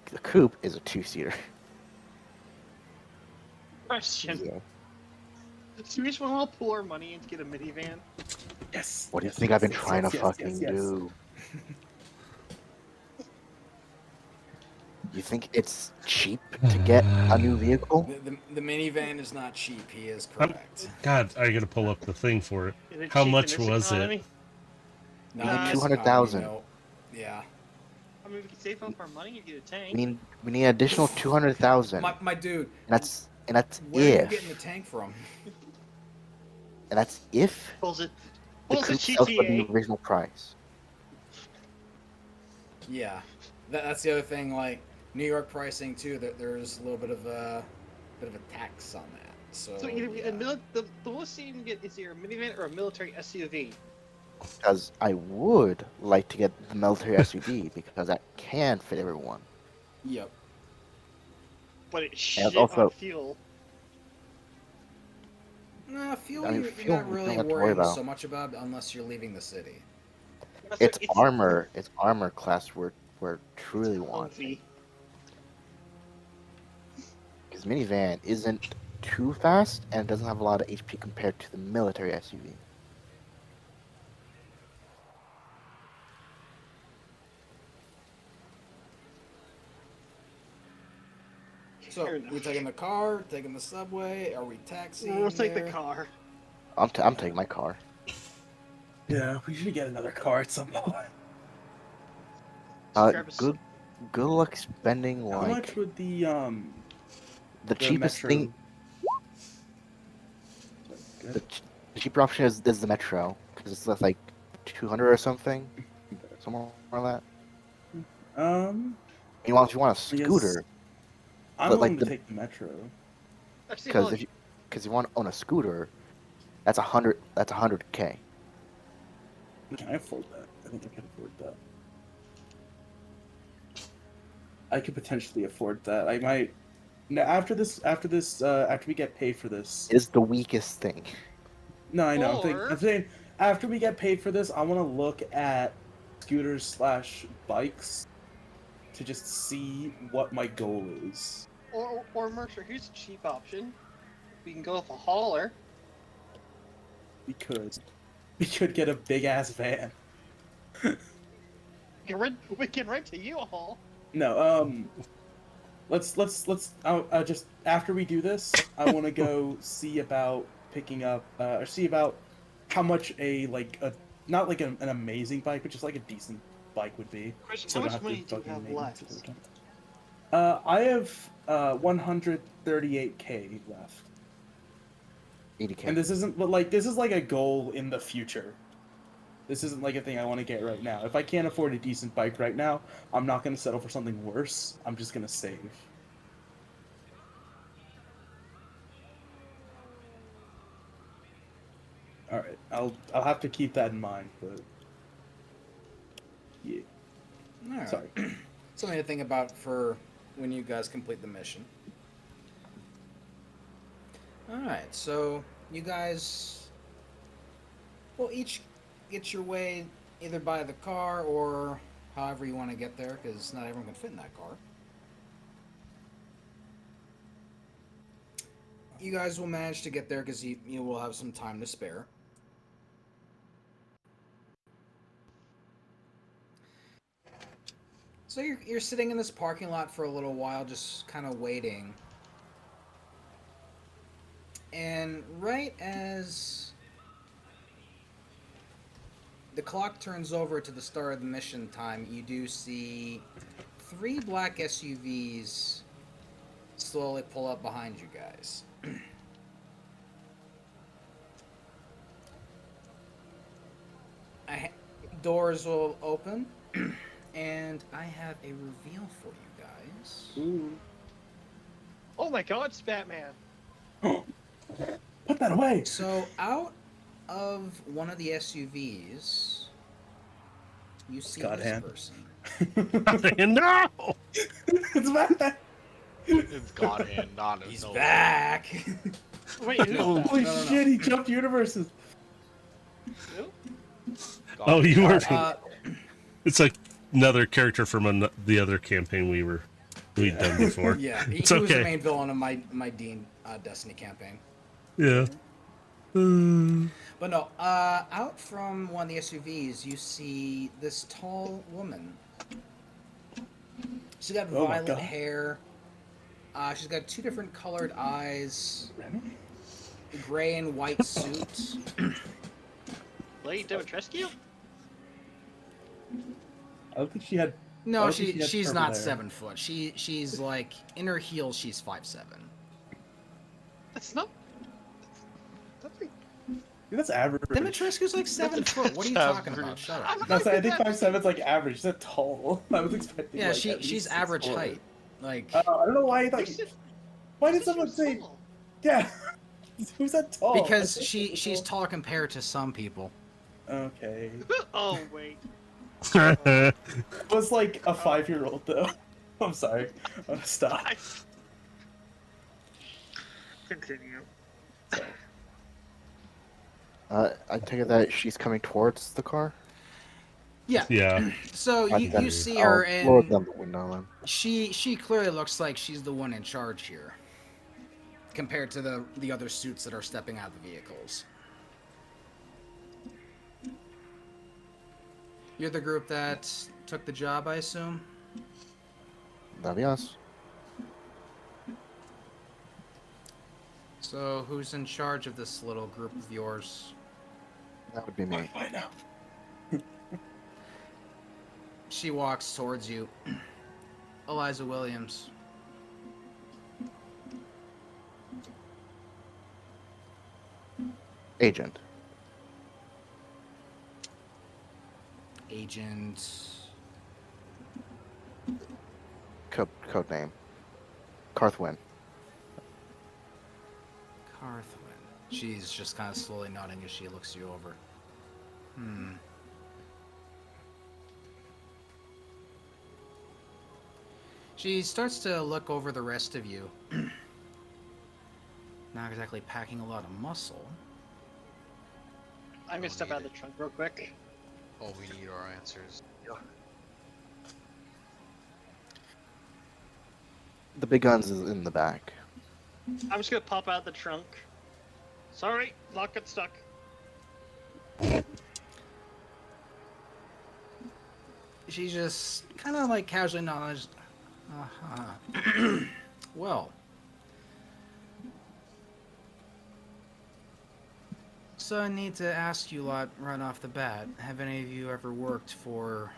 the coupe is a 2-seater. Question. Yeah. Do we just want to all pull our money in to get a minivan? Yes. What do you yes, think yes, I've been yes, trying yes, to yes, fucking yes, yes. do? You think it's cheap to get a new vehicle? The minivan is not cheap. He is correct. God, I gotta pull up the thing for it. Is it How cheap in much this was it? economy? No, need in this 200,000. economy, no. Yeah. I mean, we can save up our money and get a tank. We need an additional 200,000. My dude, And that's where are you if getting the tank from? and that's if Pulls it. the Pulls the coupe sells for the GTA. original price. Yeah, that's the other thing. Like New York pricing too. That there's a little bit of a tax on that. So, So either yeah. the lowest you can get is either a minivan or a military SUV. Because I would like to get the military SUV because that can fit everyone. Yep. But it's And shit also- on fuel. Nah, fuel I mean, you're fuel not we don't really have to worry worrying about. so much about unless you're leaving the city. That's It's like- armor. It's armor class we're truly wanting. comfy. This minivan isn't too fast and doesn't have a lot of HP compared to the military SUV. So, Fair we enough. taking the car, taking the subway, are we taxiing We'll take the there? car. I'm taking my car. Yeah, we should get another car at some point. Grab a s- Good luck spending How like much would the the cheapest metro? thing. The cheaper option is the metro because it's less like 200 or something, somewhere around that. If you want a I guess scooter, I'm but, like, willing to the- take the metro. Actually, because hold if you want to own a scooter, that's 100. That's 100K. Can I afford that? I think I can afford that. I could potentially afford that. I might. No, after we get paid for this. Is the weakest thing. No, I know. Or- I'm saying after we get paid for this, I want to look at scooters / bikes to just see what my goal is. or Mercer, here's a cheap option. We can go with a hauler. We could get a big ass van. We can rent a U-Haul. No, let's just after we do this, I want to go see about picking up or see about how much not like an amazing bike, but just like a decent bike would be. Question, So how I don't much have to money do you fucking have maintenance left? it every time. I have 138K left. 80K. And this isn't, but like, this is like a goal in the future. This isn't like a thing I want to get right now. If I can't afford a decent bike right now, I'm not going to settle for something worse. I'm just going to save. All right, I'll have to keep that in mind, but yeah. All right. Sorry. Something to think about for when you guys complete the mission. Alright, so you guys will each get your way either by the car or however you want to get there, because not everyone can fit in that car. You guys will manage to get there because you will have some time to spare. So you're sitting in this parking lot for a little while, just kind of waiting. And right as the clock turns over to the start of the mission time, you do see 3 black SUVs slowly pull up behind you guys. Doors will open, and I have a reveal for you guys. Ooh. Oh my God, it's Batman. Put that away. So out of one of the SUVs, you see God this hand. person. No! It's Batman. It's God hand, not He's no. back. Wait, who's No. that? Holy No. shit! He jumped universes. Who? God Oh, you hand. were. It's like another character from the other campaign we'd done before. Yeah, he It's was the okay. main villain of my Dean Destiny campaign. Yeah. But no, out from one of the SUVs, you see this tall woman. She's got Oh my violet God. hair. She's got 2 different colored eyes, a gray and white suit. Lady Dimitrescu? I don't think she had. I No, don't think she had she's purple not hair. 7 foot. She's like in her heels. She's 5'7". That's not. That's like. That's average. Dimitrescu's like 7 foot. What are you talking about? Shut up. No, I think 5'7" like average. She's not tall. I was expecting. Yeah, like, she's at least average 6'4". height. Like I don't know why I thought. You said- Why you did said she someone was say? tall. Yeah. Who's that tall? because I thought she's tall. tall compared to some people. Okay. Oh wait. It was like a 5-year-old though. I'm sorry. I'm gonna stop. Continue. I take it that she's coming towards the car. Yeah. Yeah. So I you then- see her I'll lower and down the window then. she clearly looks like she's the one in charge here. compared to the other suits that are stepping out of the vehicles. You're the group that took the job, I assume? That'd be us. So, who's in charge of this little group of yours? That would be me. Why now? She walks towards you. Eliza Williams. Agent. Agent. Code name. Carthwin. Carthwin. She's just kind of slowly nodding as she looks you over. She starts to look over the rest of you. Not exactly packing a lot of muscle. I'm gonna step out of the trunk real quick. All we need are answers. The big guns is in the back. I'm just gonna pop out of the trunk. Sorry, lock got stuck. She just kind of like casually nods. Well. So I need to ask you lot right off the bat. Have any of you ever worked for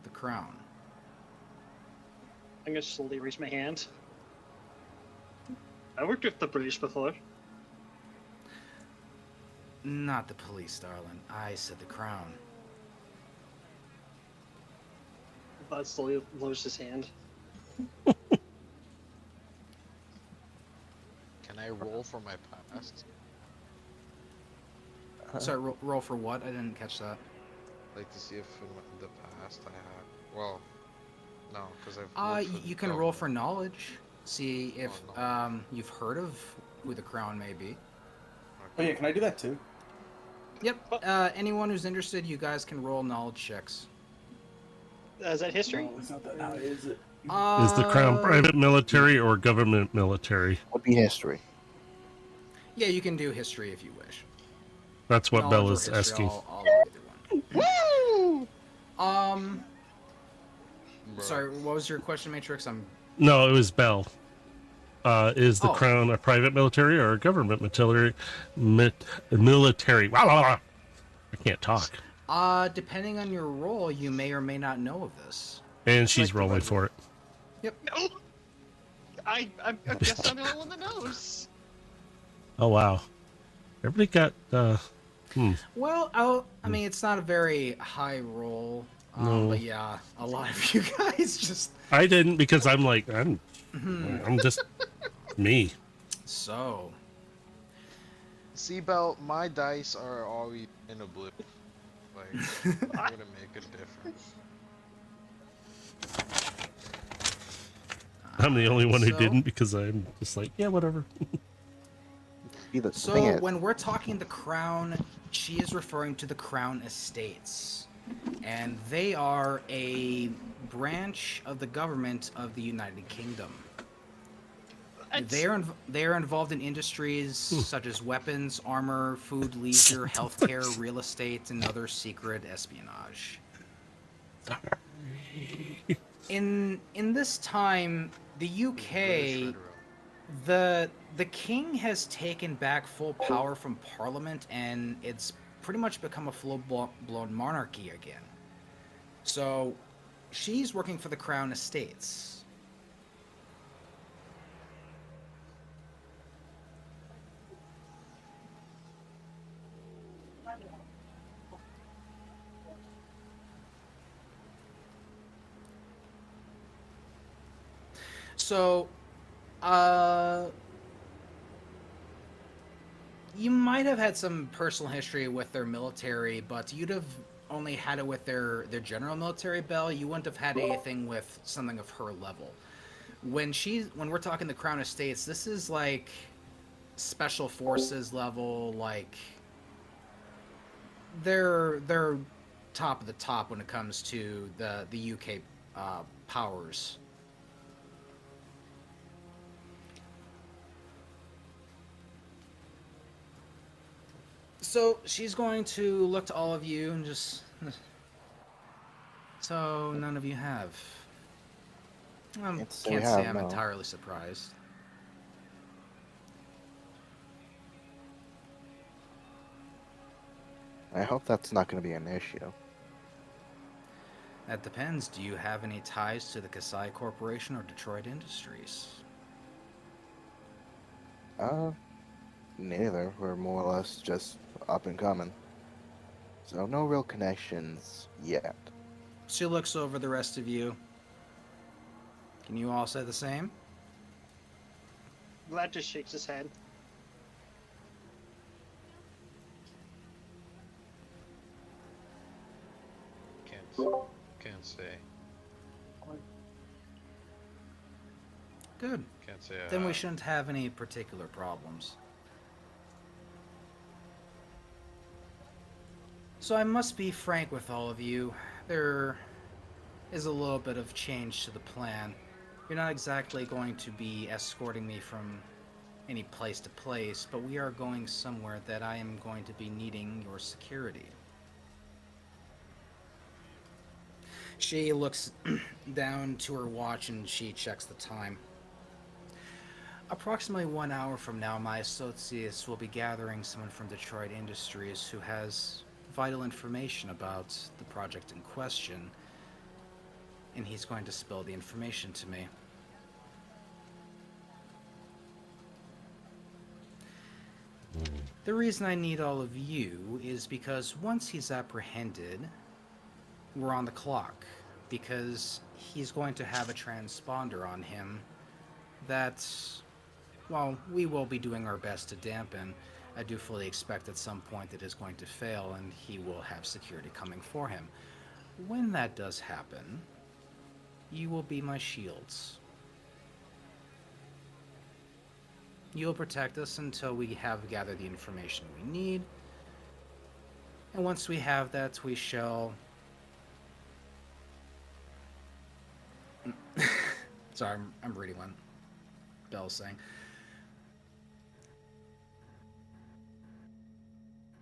the Crown? I'm gonna slowly raise my hand. I worked with the British before. Not the police, darling. I said the Crown. Bud slowly lowers his hand. Can I roll for my past? Sorry, roll for what? I didn't catch that. Like to see if in the past I had. Well, no, because I've. worked for You the can roll for government. knowledge. See if Oh, no. you've heard of who the Crown may be. Oh yeah, can I do that too? Yep. Anyone who's interested, you guys can roll knowledge checks. Is that history? Oh, it's not that. How is it? Is the Crown private military or government military? Would be history. Yeah, you can do history if you wish. That's what Knowledge or Bella's history, asking. I'll do either one. Bro. Sorry, what was your question, Matrix? No, it was Bell. Is the Oh. Crown a private military or a government military? Military. Wow, wow, wow. I can't talk. Depending on your role, you may or may not know of this. And she's Like the rolling red for it. No! I guess I'm the only one that knows. Oh, wow. Everybody got... Well, I mean, it's not a very high roll. No. But yeah, a lot of you guys just... I didn't because I'm like, I'm just me. So... See, Bell, my dice are always in oblivion. Like, I'm gonna make a difference. I'm the only one who So- didn't because I'm just like, yeah, whatever. The thing So is, when we're talking the Crown, she is referring to the Crown Estates. And they are a branch of the government of the United Kingdom. They are involved in industries such as weapons, armor, food, leisure, healthcare, real estate, and other secret espionage. In this time, the UK, the king has taken back full power from Parliament, and it's pretty much become a full-blown monarchy again. So, she's working for the Crown Estates. So, you might have had some personal history with their military, but you'd have only had it with their general military, Bell. You wouldn't have had anything with something of her level. When we're talking the Crown Estates, this is like special forces level, like they're top of the top when it comes to the UK powers. So she's going to look to all of you and just. So none of you have. I Can't say we can't say have, I'm no. entirely surprised. I hope that's not going to be an issue. That depends. Do you have any ties to the Kasai Corporation or Detroit Industries? Uh, Neither. We're more or less just up and coming. So no real connections yet. She looks over the rest of you. Can you all say the same? Vlad just shakes his head. Can't say. Good. Can't say. Then we shouldn't have any particular problems. So I must be frank with all of you. There is a little bit of change to the plan. You're not exactly going to be escorting me from any place to place, but we are going somewhere that I am going to be needing your security. She looks down to her watch and she checks the time. Approximately 1 hour from now, my associates will be gathering someone from Detroit Industries who has vital information about the project in question, and he's going to spill the information to me. The reason I need all of you is because once he's apprehended, we're on the clock, because he's going to have a transponder on him that, while we will be doing our best to dampen, I do fully expect at some point it is going to fail and he will have security coming for him. When that does happen, you will be my shields. You'll protect us until we have gathered the information we need, and once we have that, we shall... Sorry, I'm reading what Bell's saying.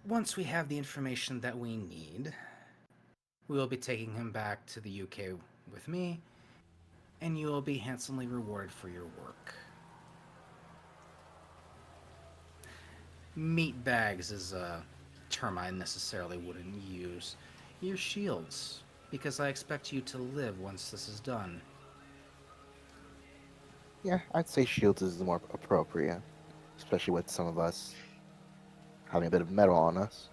Once we have the information that we need, we will be taking him back to the UK with me, and you will be handsomely rewarded for your work. Meat bags is a term I necessarily wouldn't use. Your shields, because I expect you to live once this is done. Yeah, I'd say shields is more appropriate, especially with some of us having a bit of metal on us.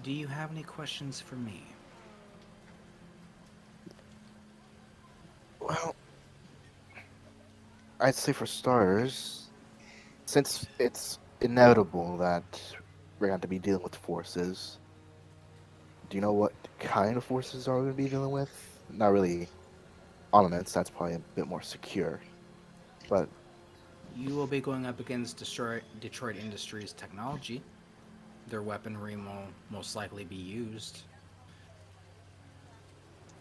Do you have any questions for me? Well, I'd say for starters, since it's inevitable that we're going to be dealing with forces, do you know what kind of forces are we going to be dealing with? Not really armaments, that's probably a bit more secure. But You will be going up against Detroit Industries technology. Their weaponry will most likely be used.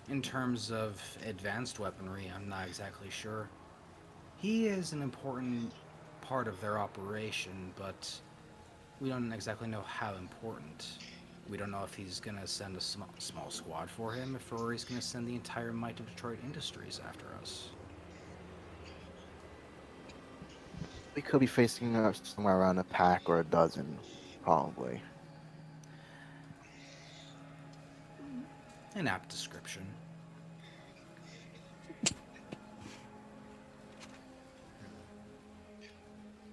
In terms of advanced weaponry, I'm not exactly sure. He is an important part of their operation, but we don't exactly know how important. We don't know if he's going to send a small squad for him, or he's going to send the entire might of Detroit Industries after us. we could be facing somewhere around a pack or a dozen, probably. An apt description.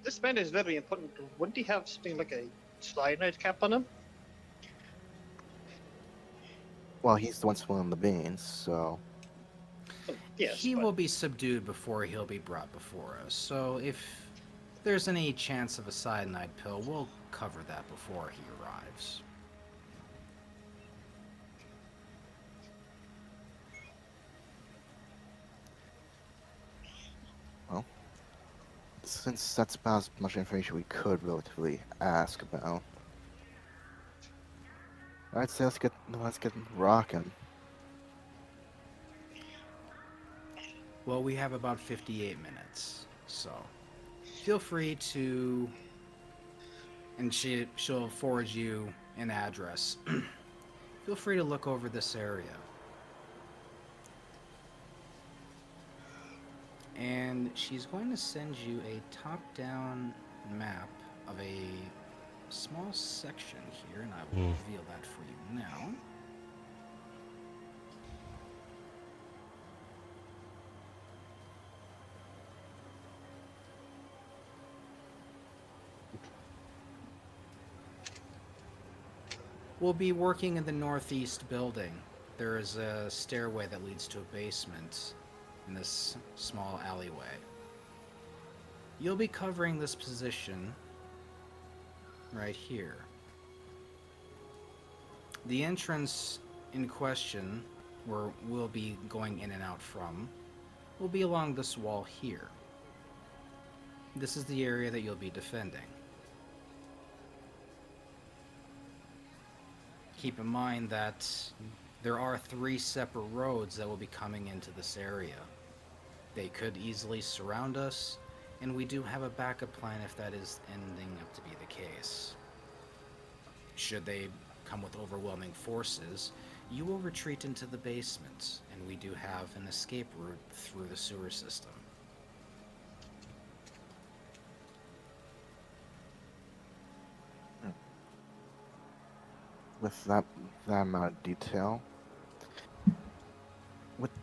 This man is very important. Wouldn't he have something like a cyanide cap on him? Well, he's the one spilling the beans, so Oh, yes, He but will be subdued before he'll be brought before us, so if there's any chance of a cyanide pill, we'll cover that before he arrives. well, since that's about as much information we could relatively ask about, I'd say let's get rocking. Well, we have about 58 minutes, so feel free to, and she'll forward you an address. Feel free to look over this area. And she's going to send you a top-down map of a small section here, and I will reveal that for you now. We'll be working in the northeast building. There is a stairway that leads to a basement in this small alleyway. You'll be covering this position right here. The entrance in question, where we'll be going in and out from, will be along this wall here. This is the area that you'll be defending. Keep in mind that there are 3 separate roads that will be coming into this area. They could easily surround us, and we do have a backup plan if that is ending up to be the case. Should they come with overwhelming forces, you will retreat into the basement, and we do have an escape route through the sewer system. With that amount of detail,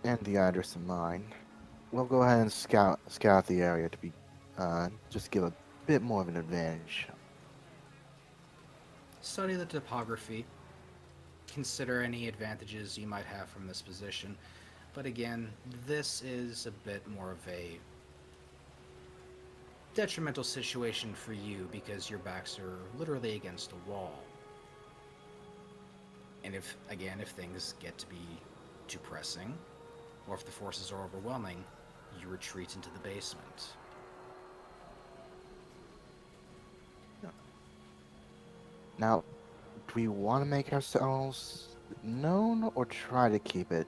and the address in mind, we'll go ahead and scout the area to be just give a bit more of an advantage. Study the topography. Consider any advantages you might have from this position. But again, this is a bit more of a detrimental situation for you because your backs are literally against a wall. And if things get to be too pressing, or if the forces are overwhelming, you retreat into the basement. Now, do we want to make ourselves known or try to keep it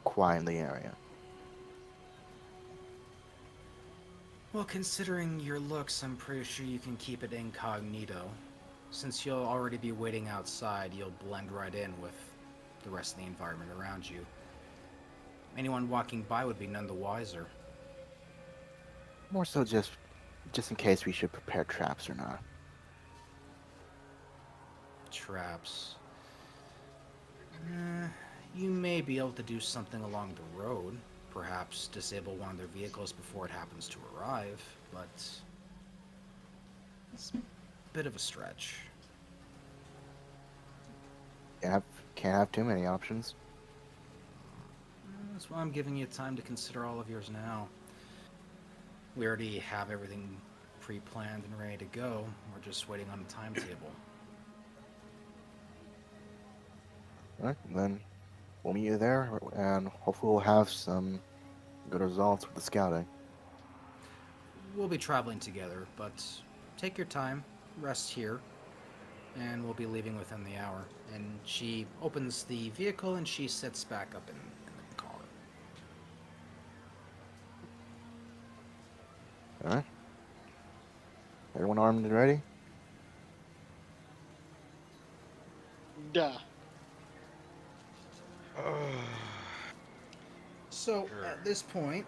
quiet in the area? Well, considering your looks, I'm pretty sure you can keep it incognito. Since you'll already be waiting outside, you'll blend right in with the rest of the environment around you. Anyone walking by would be none the wiser. More so just in case we should prepare traps or not. Traps. You may be able to do something along the road. Perhaps disable one of their vehicles before it happens to arrive, but it's a bit of a stretch. Can't have too many options. That's why I'm giving you time to consider all of yours now. We already have everything pre-planned and ready to go. We're just waiting on a timetable. Alright, then we'll meet you there, and hopefully we'll have some good results with the scouting. We'll be traveling together, but take your time, rest here, and we'll be leaving within the hour. And she opens the vehicle and she sits back up in the car. Alright. Everyone armed and ready? Duh. So, at this point,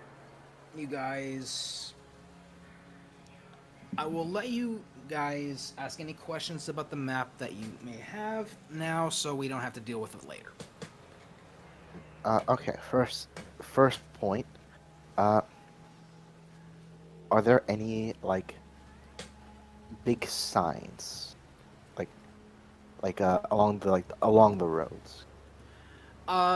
you guys... I will let you guys ask any questions about the map that you may have now, so we don't have to deal with it later. Okay, first point. Are there any, like, big signs? Along the roads?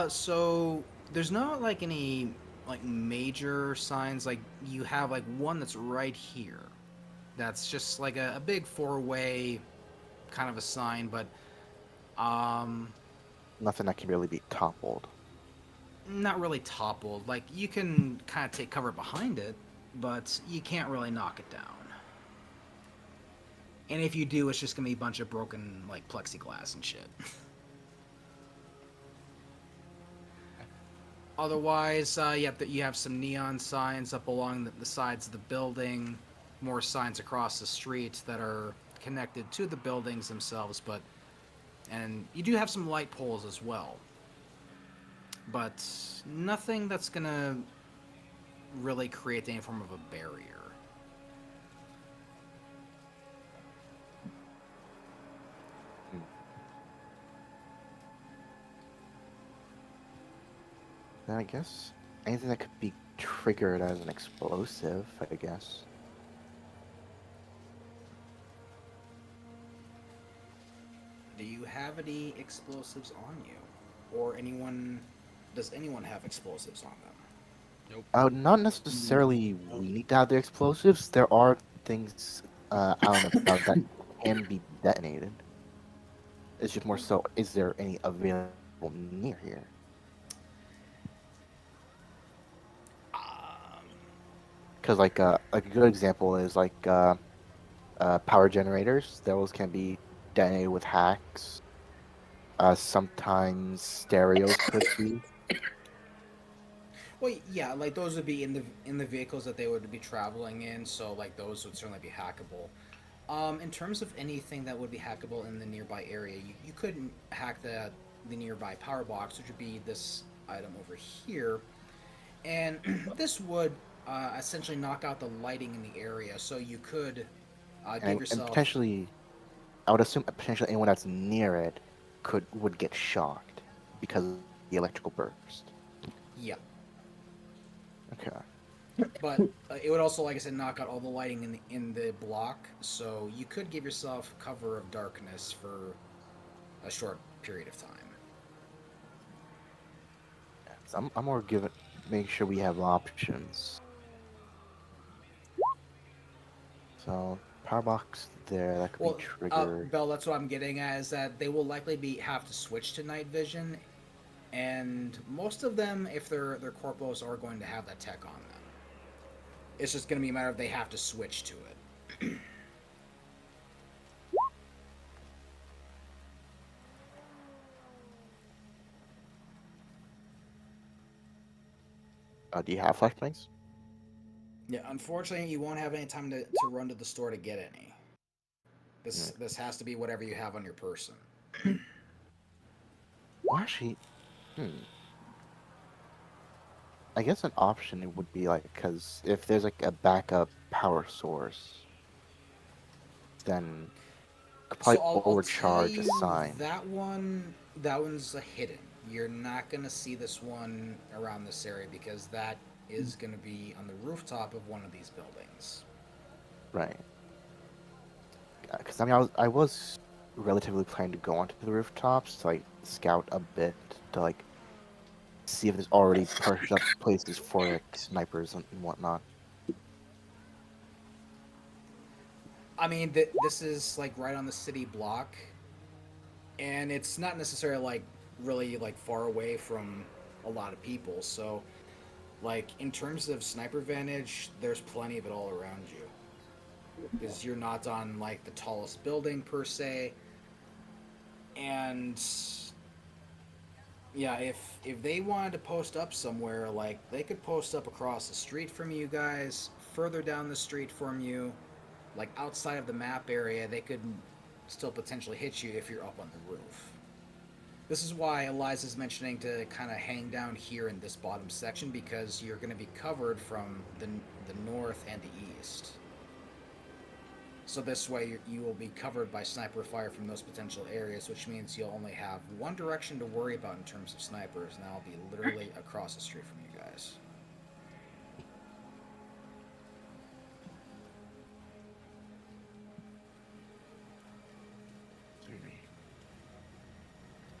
So there's not like any like major signs. Like you have like one that's right here. That's just like a big 4-way kind of a sign, but Nothing that can really be toppled. not really toppled. Like you can kind of take cover behind it, but you can't really knock it down. And if you do, it's just gonna be a bunch of broken like plexiglass and shit. Otherwise, you have some neon signs up along the sides of the building, more signs across the street that are connected to the buildings themselves, and you do have some light poles as well. But nothing that's gonna really create any form of a barrier. Hmm. Then I guess anything that could be triggered as an explosive, I guess. Do you have any explosives on you? Or anyone. Does anyone have explosives on them? Nope. Not necessarily we need to have the explosives. There are things out and about that can be detonated. It's just more so, is there any available near here? Um, Because like a good example is power generators. Those can be detonated with hacks. Sometimes stereos could be. well, yeah, like those would be in the vehicles that they would be traveling in, so like those would certainly be hackable. In terms of anything that would be hackable in the nearby area, you couldn't hack the nearby power box, which would be this item over here, and this would essentially knock out the lighting in the area. So you could give And yourself, potentially, I would assume potentially anyone that's near it would get shocked because of the electrical burst. yeah, Okay. but it would also, like I said, knock out all the lighting in the block. So you could give yourself cover of darkness for a short period of time. So I'm more giving, make sure we have options. So power box there, that could be Well, triggered. Bell, that's what I'm getting at is that they will likely be have to switch to night vision, and most of them, if they're corpos, are going to have that tech on them. It's just going to be a matter of they have to switch to it. Do you have flashbangs? Yeah, unfortunately, you won't have any time to run to the store to get any. Hmm. This has to be whatever you have on your person. Well, actually, hmm. I guess an option it would be like, because if there's like a backup power source, then could So probably I'll tell overcharge a you sign. that one's a hidden. You're not gonna see this one around this area because that is gonna be on the rooftop of one of these buildings. Right. Because I mean, I was relatively planning to go onto the rooftops to like scout a bit to like see if there's already perched up places for like snipers and whatnot. I mean, this is like right on the city block, and it's not necessarily like really like far away from a lot of people. So, like in terms of sniper vantage, there's plenty of it all around you because you're not on like the tallest building per se, and yeah, if they wanted to post up somewhere, like they could post up across the street from you guys, further down the street from you, like outside of the map area, they could still potentially hit you if you're up on the roof. This is why Eliza's mentioning to kind of hang down here in this bottom section because you're going to be covered from the north and the east. So this way you will be covered by sniper fire from those potential areas, which means you'll only have one direction to worry about in terms of snipers, and that'll be literally across the street from you guys.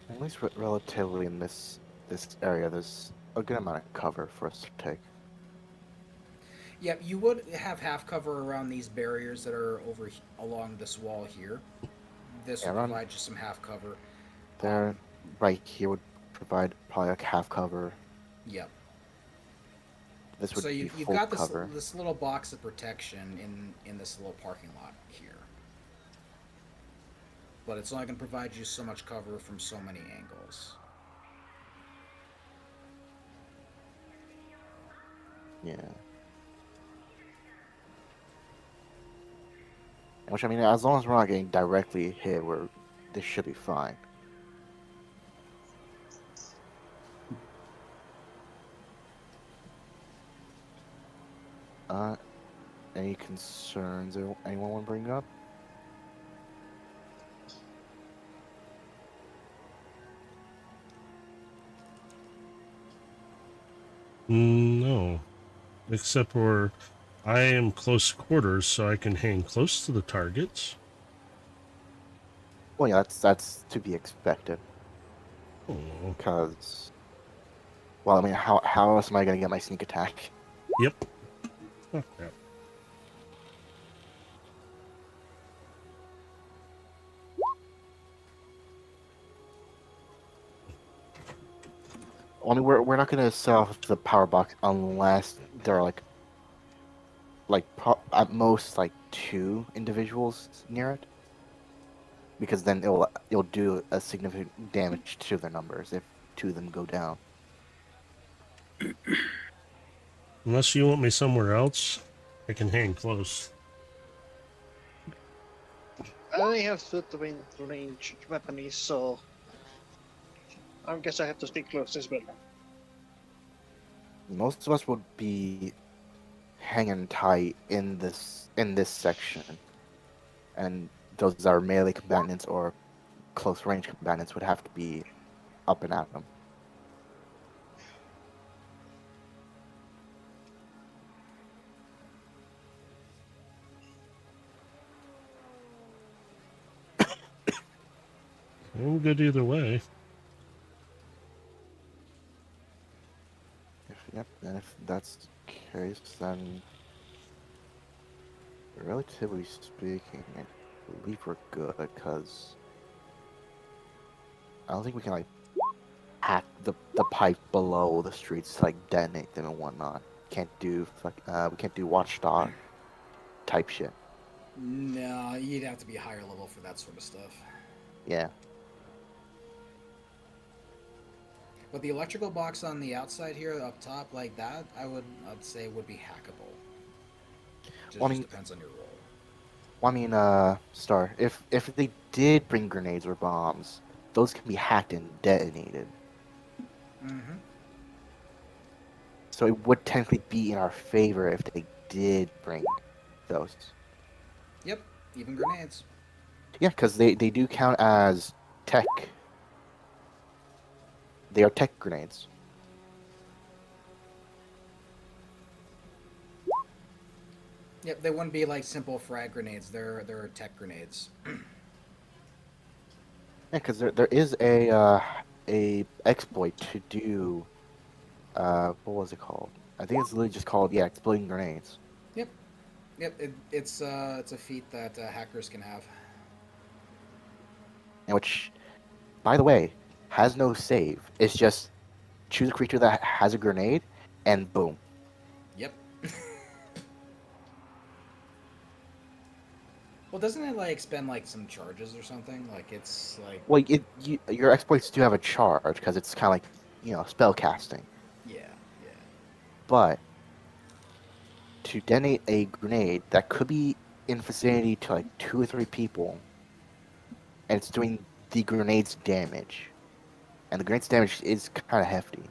At least relatively in this area, there's a good amount of cover for us to take. Yep, you would have half cover around these barriers that are along this wall here. This Yeah, would around provide you some half cover. there, right here would provide probably like half cover. Yep. This would So be you've full got cover. this little box of protection in this little parking lot here, but it's only going to provide you so much cover from so many angles. Yeah. Which, I mean, as long as we're not getting directly hit, this should be fine. Uh, any concerns anyone want to bring up? No, except for I am close quarters, so I can hang close to the targets. Well, yeah, that's to be expected. Oh. Because, well, I mean, how else am I gonna get my sneak attack? Yep. Oh, yeah. I mean, we're not gonna set off the power box unless there are at most like 2 individuals near it, because then it'll do a significant damage to their numbers if 2 of them go down. Unless you want me somewhere else, I can hang close. I only have suit range weaponry, so I guess I have to stay close as well. Most of us would be hanging tight in this section, and those that are melee combatants or close range combatants would have to be up and at them. I'm good either way. And if that's the case, then relatively speaking, I believe we're good, because I don't think we can like hack the pipe below the streets to like detonate them and whatnot. We can't do watchdog type shit. No, you'd have to be higher level for that sort of stuff. Yeah. But the electrical box on the outside here, up top, like that, I'd say would be hackable. Just, Well, I mean, just depends on your role. Well, I mean, Star, if they did bring grenades or bombs, those can be hacked and detonated. Mm-hmm. So it would technically be in our favor if they did bring those. Yep, even grenades. Yeah, because they do count as tech. They are tech grenades. Yep, they wouldn't be like simple frag grenades. They're tech grenades. Yeah, because there is a exploit to do. What was it called? I think it's literally just called exploding grenades. Yep, it's a feat that hackers can have. And which, by the way, has no save. It's just choose a creature that has a grenade, and boom. Yep. Well, doesn't it like expend like some charges or something? Like it's like. Well, your exploits do have a charge because it's kind of like spell casting. Yeah. But to detonate a grenade that could be in vicinity to like 2 or 3 people, and it's doing the grenade's damage, and the grenade's damage is kind of hefty.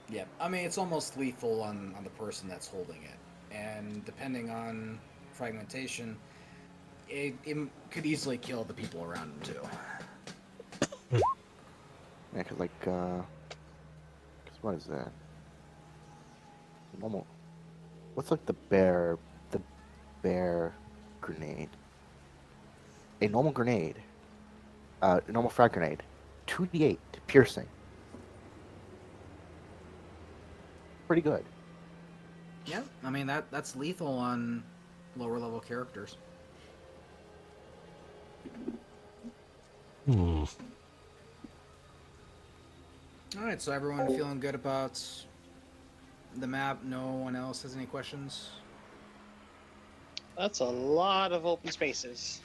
Yeah, I mean it's almost lethal on the person that's holding it, and depending on fragmentation, it could easily kill the people around him too. Yeah, because what is that? Normal. What's like the bear grenade? A normal grenade, normal frag grenade, 2d8 piercing. Pretty good. Yeah, I mean that's lethal on lower level characters. Hmm. All right, so everyone feeling good about the map? No one else has any questions? That's a lot of open spaces.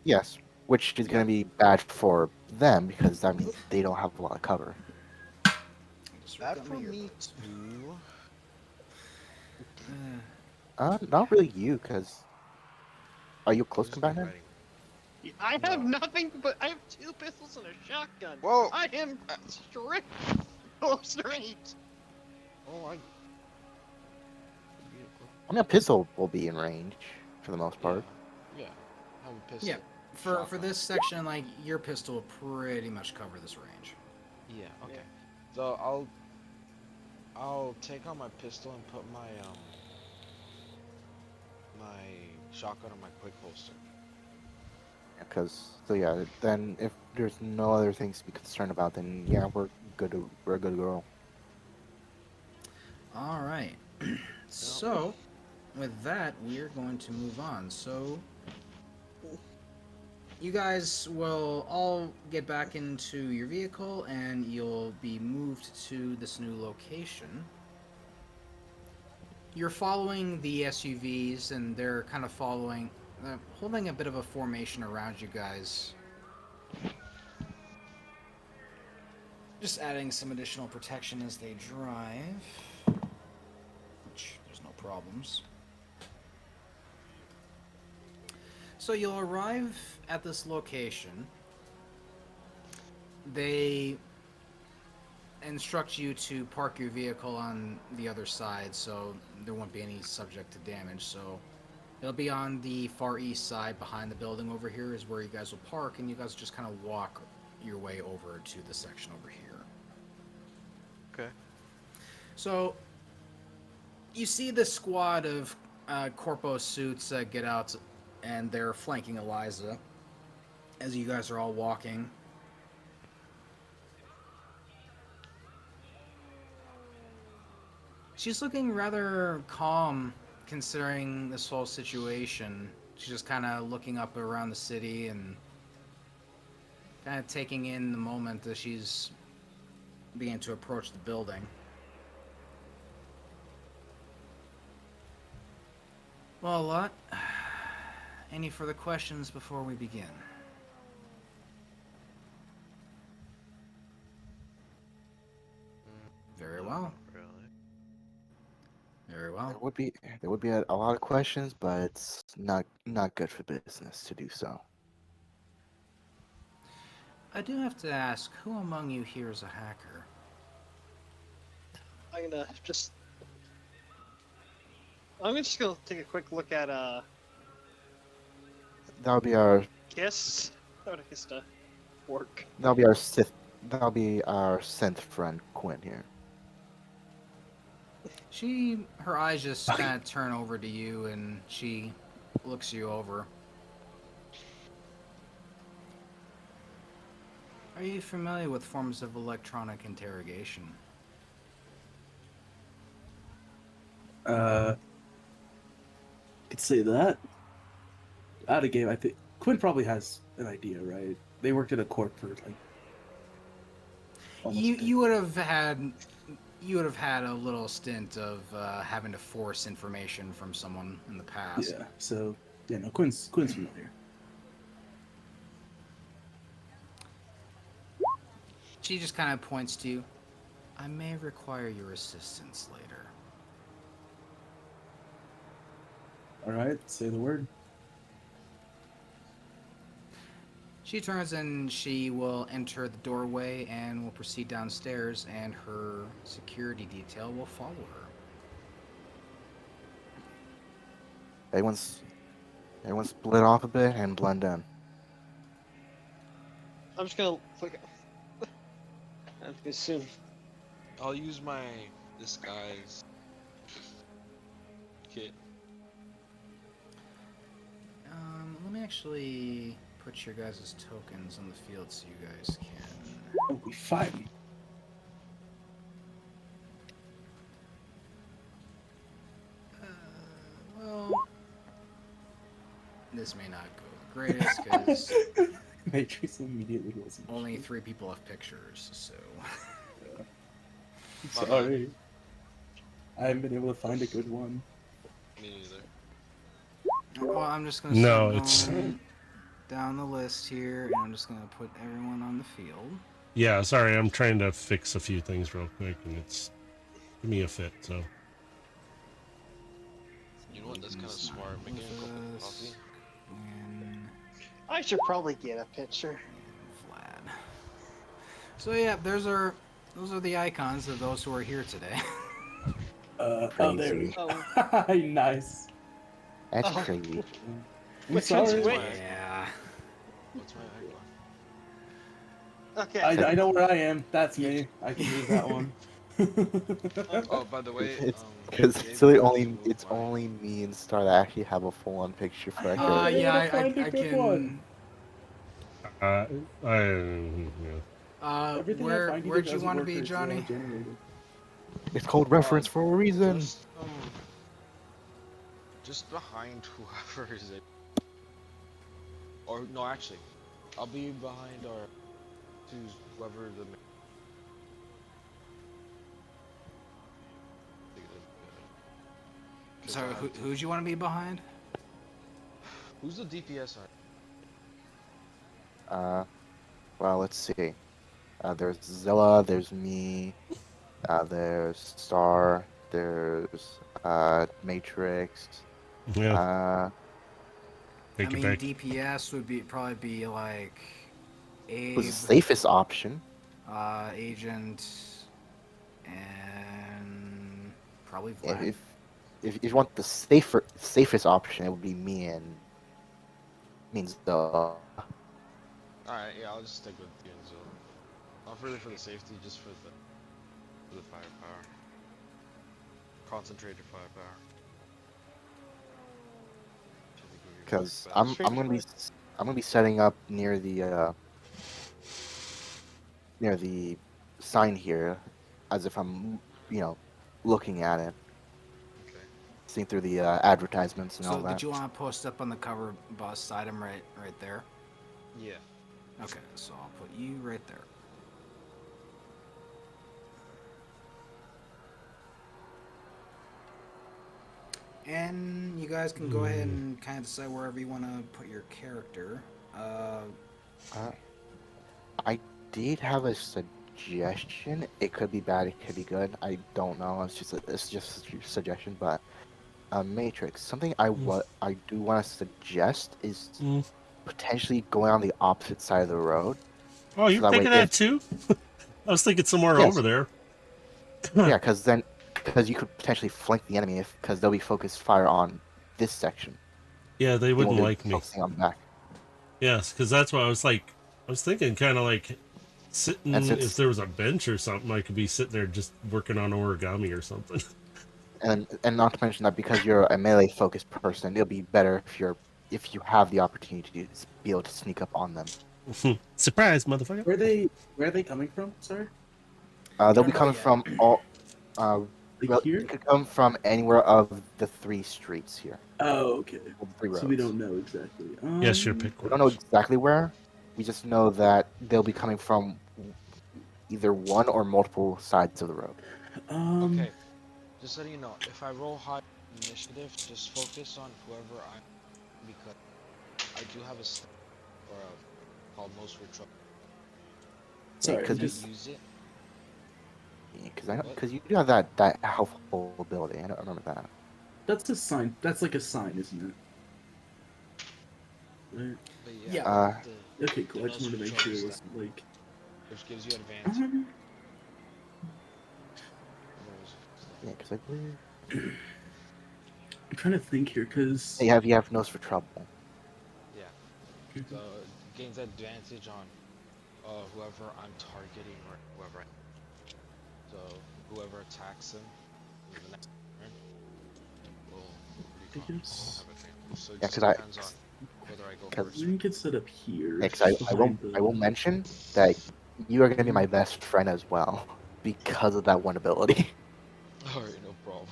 Yes, which is going to be bad for them because that means they don't have a lot of cover. work That on for my me earbuds. too. Not really you, because are you a close Who's gonna be combatant? fighting me? I have No. nothing but I have 2 pistols and a shotgun. Whoa! I am strict close range. Oh, I. I mean, a pistol will be in range for the most Yeah. part. Yeah. Have a pistol. Yeah, for shotgun. this section, like your pistol will pretty much cover this range. Yeah. Okay. Yeah. So I'll take out my pistol and put my shotgun on my quick holster. Because so yeah, then if there's no other things to be concerned about, then yeah, we're good to go. All right. So, with that, we're going to move on. So, you guys will all get back into your vehicle and you'll be moved to this new location. You're following the SUVs and they're kind of holding a bit of a formation around you guys. Just adding some additional protection as they drive, which there's no problems. So you'll arrive at this location. They instruct you to park your vehicle on the other side so there won't be any subject to damage. So it'll be on the far east side behind the building over here is where you guys will park, and you guys just kind of walk your way over to the section over here. Okay. So you see the squad of corpo suits get out, and they're flanking Eliza as you guys are all walking. She's looking rather calm considering this whole situation. She's just kind of looking up around the city and kind of taking in the moment as she's beginning to approach the building. Well, Lot, any further questions before we begin? Very well. Really? Very well. There would be a lot of questions, but it's not good for business to do so. I do have to ask, who among you here is a hacker? I'm just gonna take a quick look at That'll be our Kiss. That would Kiss to work. that'll be our Sith that'll be our synth friend Quinn here. Her eyes just kind of turn over to you and she looks you over. Are you familiar with forms of electronic interrogation? Could say that. Out of game, I think Quinn probably has an idea, right? They worked at a court for like. You would have had a little stint of having to force information from someone in the past. Yeah. So yeah, no, Quinn's familiar. She just kind of points to you. I may require your assistance later. All right, say the word. She turns and she will enter the doorway and will proceed downstairs, and her security detail will follow her. Everyone's split off a bit and blend in. I'm just gonna click. I'm gonna assume. I'll use my disguise kit. Let me actually put your guys' tokens on the field so you guys can. Oh, we fighting. Well, this may not go the greatest because Matrix immediately wasn't. only 3 people have pictures, so. Sorry. I haven't been able to find a good one. Me neither. Well, I'm just gonna No, start it's- going down the list here, and I'm just gonna put everyone on the field. Yeah, sorry, I'm trying to fix a few things real quick, and it's give me a fit. So You know what? That's kind of smart. Making a cup of coffee. Quinn, I should probably get a picture. Vlad. So yeah, those are the icons of those who are here today. Oh, there we Crazy. Oh, go. Nice. That's oh. crazy. I'm Which sorry. one's What's my which? Yeah. What's my icon? Okay. I know where I am. That's me. I can use that one. Oh, by the way, It's because Gabe, so you have to move it's my. only me and Star that actually have a full-on picture I for our haven't been character. Yeah, able to find a I good one. can. I yeah. Everything I Where find either where'd you doesn't want to work or be, it's AI Johnny? generated. It's called reference for a reason. Just behind whoever is it. Or no, actually, I'll be behind our to whoever the. Because So I have to. who'd you want to be behind? Who's the DPS? Uh, well, let's see. There's Zilla, there's me, there's Star, there's Matrix. Yeah, I take it mean, back. DPS would be probably be like Was the Abe, safest option. Agent, and probably If Vlad. if you want the safest option, it would be me and Zilla. Alright, yeah, I'll just stick with you and Zil. Not really for the safety, just for the firepower. Concentrated firepower. Which I think would be Because best. I'm gonna be setting up near the sign here, as if I'm looking at it, Okay. seeing through the advertisements and all So did that. you want to post up on the cover bus item right there? Yeah. Okay, so I'll put you right there. And you guys can go ahead and kind of decide wherever you want to put your character. Uh, I did have a suggestion. It could be bad. It could be good. I don't know. It's just a suggestion. But Matrix. Something I do want to suggest is Mm. potentially going on the opposite side of the road. Oh, So you're that way, thinking that too? I was thinking somewhere over yes, there. yeah, because you could potentially flank the enemy because they'll be focused fire on this section. Yeah, they They won't wouldn't be like me. focusing on the back. Yes, because that's why I was like, I was thinking kind of like sitting. And If since there was a bench or something, I could be sitting there just working on origami or something. and not to mention that because you're a melee focused person, it'll be better if you have the opportunity to be able to sneak up on them. Surprise, motherfucker! Where are they coming from? Sorry? You They'll don't be know coming yet. from all. Like Well, here? they could come from anywhere of the 3 streets here, Oh, okay. or the 3 So we roads. don't know exactly. Yes, sure, pick We don't know words. exactly where. We just know that they'll be coming from either one or multiple sides of the road. Okay. Just letting you know, if I roll high initiative, just focus on whoever I'm because I do have a stat or a called Most for Trouble. Yeah, Sorry, I'm If I just. use it, what? because you do have that helpful ability. I don't remember that. That's a sign. That's like a sign, isn't it? Right. But Yeah. Okay, the cool. I just Most wanted for to make Trouble sure it stat, was like. which gives you advantage. Um, Where is it? Yeah, because I believe I'm trying to think here, cause. you have nose for trouble. Yeah. So it gains advantage on whoever I'm targeting or whoever. So whoever attacks him in the next turn will I recon. guess. Have advantage. So it Yeah, just depends on whether I go because first. Let me get set up here. yeah, 'cause Behind I will the. mention that you are going to be my best friend as well because of that one ability. Alright, no problem.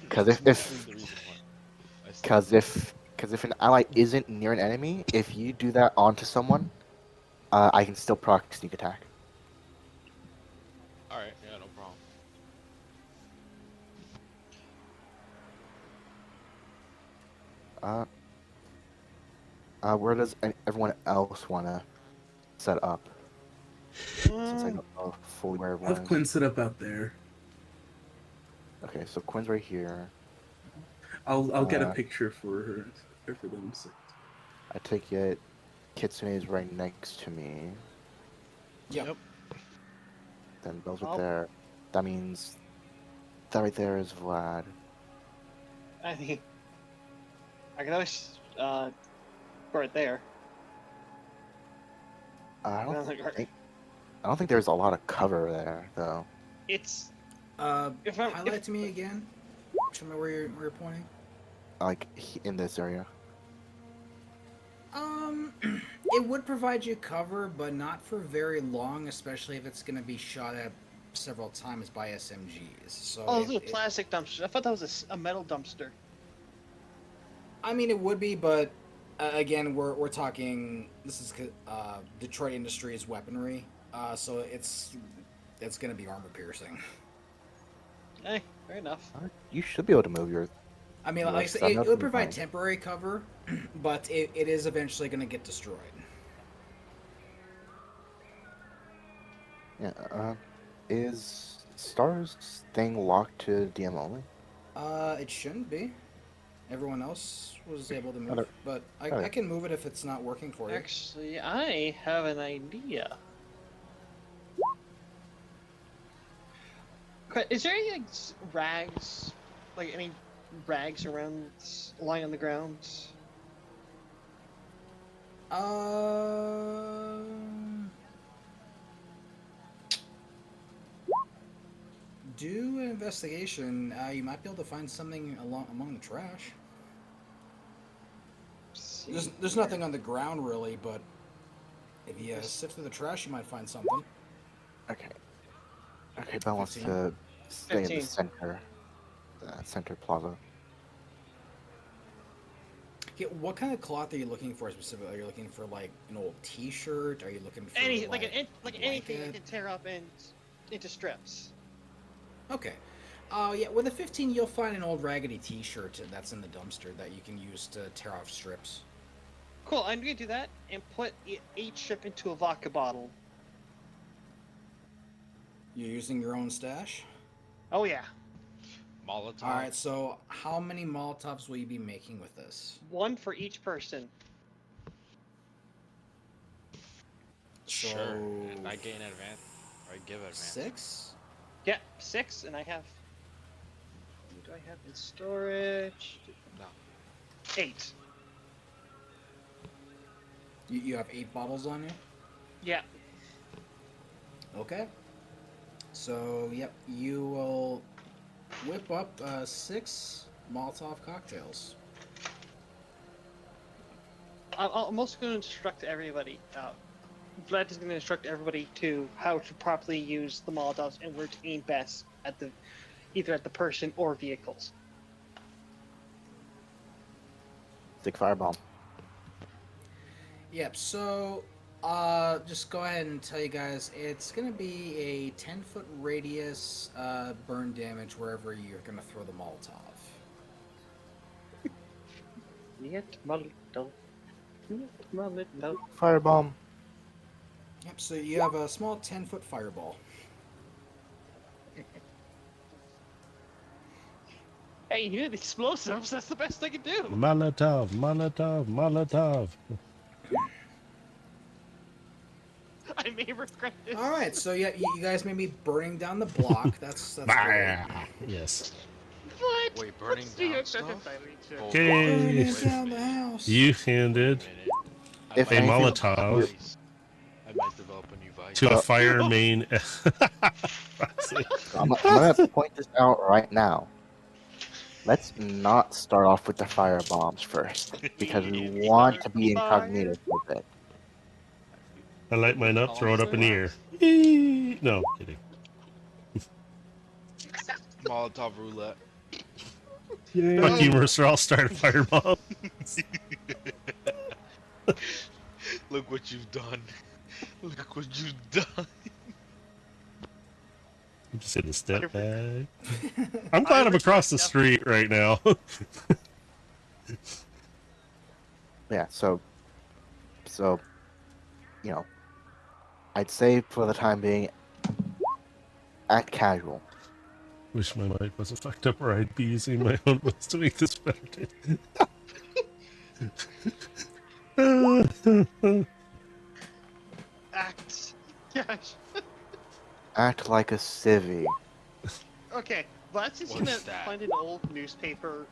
Because That's mostly the reason why I stick with it. because if an ally isn't near an enemy, if you do that onto someone, I can still proc sneak attack. Alright, yeah, no problem. Where does everyone else want to set up? since I don't know fully where I everyone have is. Quinn sit up out there. Okay, so Quinn's right here. I'll get a Uh, picture for her or for them. I take it Kitsune is right next to me. Yep. Then Bell's right Oh. there. That means that right there is Vlad. I mean, I can always right there. I No, don't like, think I don't think there's a lot of cover there though. It's if Highlight it to me again. Show me where you're pointing. Like in this area. It would provide you cover, but not for very long, especially if it's going to be shot at several times by SMGs. So oh, those are plastic dumpsters. I thought that was a metal dumpster. I mean, it would be, but again, we're talking. This is Detroit Industries weaponry, so it's going to be armor piercing. Hey, fair enough. You should be able to move your. I mean, Your like I said, setup it would is provide fine. temporary cover, but it is eventually going to get destroyed. Yeah. Is Star's thing locked to DM only? It shouldn't be. Everyone else was able to move, Okay. but I Okay. can move it if it's not working for you. Actually, I have an idea. Is there any like, rags, like any rags around lying on the ground? Do an investigation. You might be able to find something among the trash. There's nothing on the ground really, but if you sift through the trash, you might find something. Okay. Okay, Bell wants 15. to stay in 15. the center plaza. Okay, what kind of cloth are you looking for specifically? Are you looking for like an old T-shirt? Are you looking for Any like like anything I blanket? can tear up and into strips. Okay. Yeah, with a 15, you'll find an old raggedy T-shirt that's in the dumpster that you can use to tear off strips. Cool. I'm gonna do that and put each strip into a vodka bottle. You're using your own stash? Oh yeah, Molotov. Alright, so how many Molotovs will you be making with this? one for each person. Sure. So, And I gain advantage. I give advantage. 6? Yeah, 6, and I have. What do I have in storage? No. 8. You have 8 bottles on you? Yeah. Okay. So, yep, you will whip up 6 Molotov cocktails. I'm also going to instruct everybody. Vlad is going to instruct everybody to how to properly use the Molotovs and where to aim best at either at the person or vehicles. Stick firebomb. Yep, so just go ahead and tell you guys it's going to be a 10-foot radius burn damage wherever you're going to throw the Molotov. Yet Molotov. Molotov. Firebomb. Yep, so you have a small 10-foot fireball. Hey, you need explosives. That's the best I can do. Molotov, Molotov, Molotov. I may regret this. All right, so yeah, you guys may be burning down the block. That's great. Bah. Yes. What? Wait, burning What's the down excessive stuff? dimension? Hold Okay. on. Burning Yes. down the house. You handed Wait a minute. If I might anything- develop a Molotov. vice. I might develop a new vice. to a fire main. I'm gonna point this out right now. Let's not start off with the fire bombs first, because we want to be incognito for a bit. I light mine up, throw it up in the air. Eee! No, kidding. Molotov roulette. Fuck you, Mercer. I'll start a firebomb. Look what you've done. Look what you've done. I'm just in a step back. I'm glad I'm across the street right now. Yeah, so, you know, I'd say for the time being, act casual. Wish my mic wasn't fucked up or I'd be using my own voice to make this better. Act. Gosh. Act like a civvy. Okay, Vlad's just What's gonna that? find an old newspaper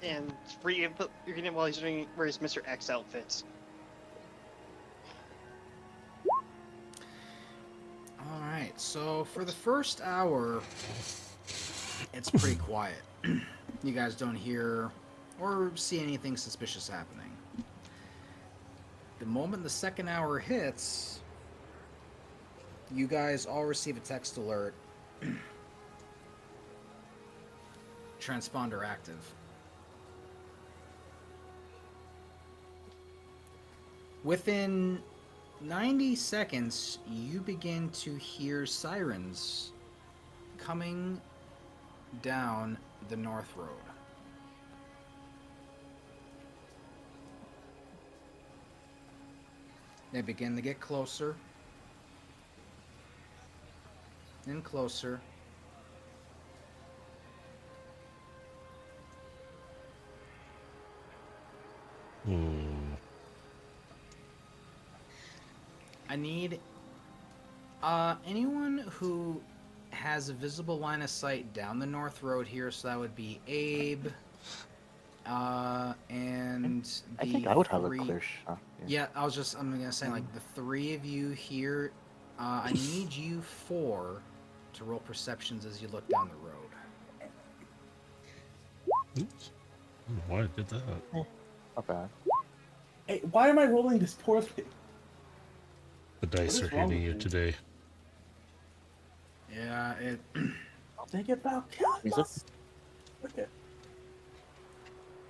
and read it while he's doing his Mr. X outfits. All right. So for the first hour, it's pretty quiet. You guys don't hear or see anything suspicious happening. The moment the second hour hits, you guys all receive a text alert. Transponder active. Within 90 seconds, you begin to hear sirens coming down the North Road. They begin to get closer and closer. I need anyone who has a visible line of sight down the North Road here, so that would be Abe, and the I think I would have a three... clear shot. Yeah, I'm gonna say, like, the three of you here, I need you four to roll perceptions as you look down the road. Oops. I don't know why I did that. Not bad. Hey, why am I rolling this poorly? The dice What are is wrong hitting you with me? today. Yeah, it... I'll think about killing Is us. Okay.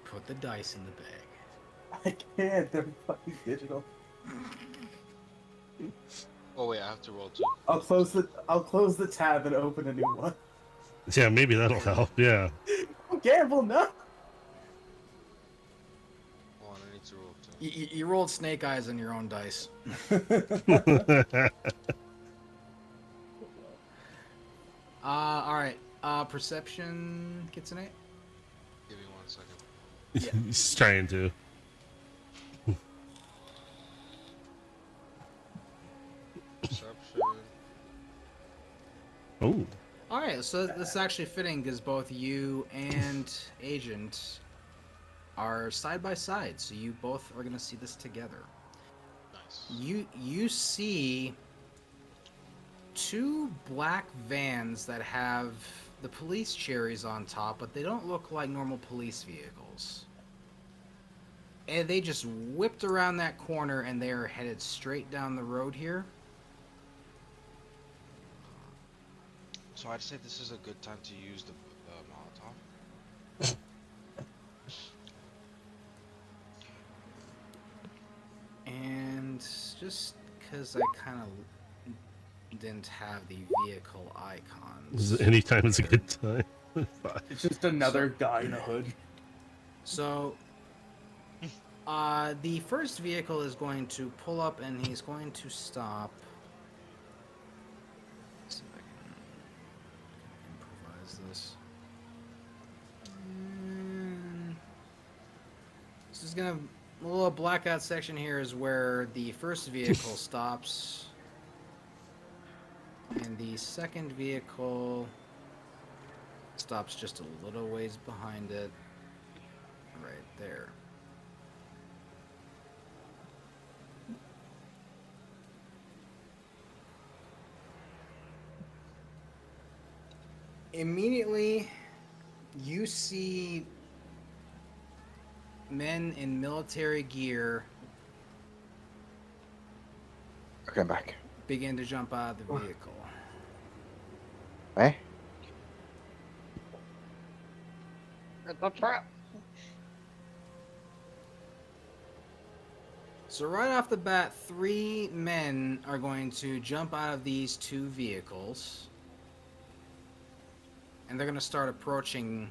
Put the dice in the bag. I can't. They're fucking digital. Oh wait, I have to roll too. I'll close the tab and open a new one. Yeah, maybe that'll help. Yeah. Gamble, no. Hold on, I need to roll too. You rolled snake eyes on your own dice. Alright. Perception gets an 8? Give me 1 second. Yeah. He's trying to. Perception. Oh. Alright, so that's actually fitting because both you and Agent are side by side, so you both are gonna see this together. Nice. You see two black vans that have the police cherries on top, but they don't look like normal police vehicles. And they just whipped around that corner and they are headed straight down the road here. So I'd say this is a good time to use the Molotov. And just because I kind of didn't have the vehicle icons. Anytime is a good time. It's just another guy in a hood. So, the first vehicle is going to pull up and he's going to stop. Let's see if I can improvise this. This is gonna. A little blackout section here is where the first vehicle stops. And the second vehicle stops just a little ways behind it. Right there. Immediately, you see men in military gear Okay, I'm back. begin to jump out of the vehicle. Hey? The trap. So right off the bat, 3 men are going to jump out of these 2 vehicles. And they're going to start approaching.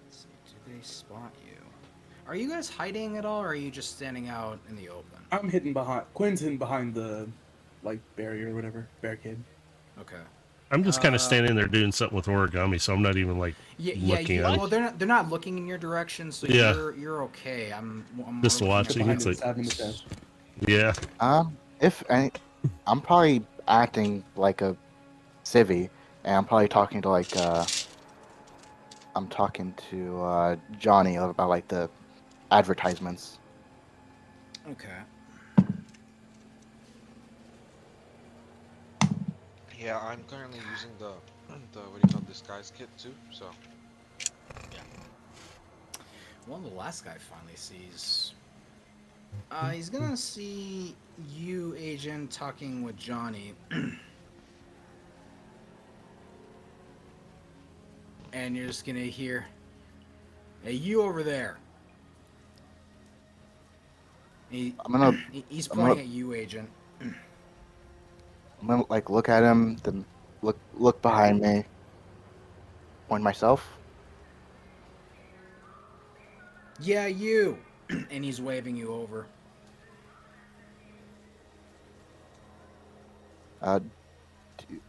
Let's see, do they spot you? Are you guys hiding at all, or are you just standing out in the open? I'm hidden behind. Quinn's hidden behind the like barrier or whatever barricade. Okay. I'm just kind of standing there doing something with origami, so I'm not even like Yeah. looking You, at well, them. they're not looking in your direction, so Yeah. you're okay. I'm more Just looking at watching. Behind It's him, like, stabbing in the chest. yeah. If any, I'm probably acting like a civvy, and I'm probably talking to I'm talking to Johnny about like the advertisements. Okay. Yeah, I'm currently using the what do you call it, disguise kit too. So Well, the last guy finally sees. He's gonna see you, Agent, talking with Johnny. And you're just gonna hear, "Hey, you over there." I'm gonna He's I'm gonna pointing at you, Agent. I'm gonna like look at him, then look behind me, point myself. Yeah, you. And he's waving you over. Uh,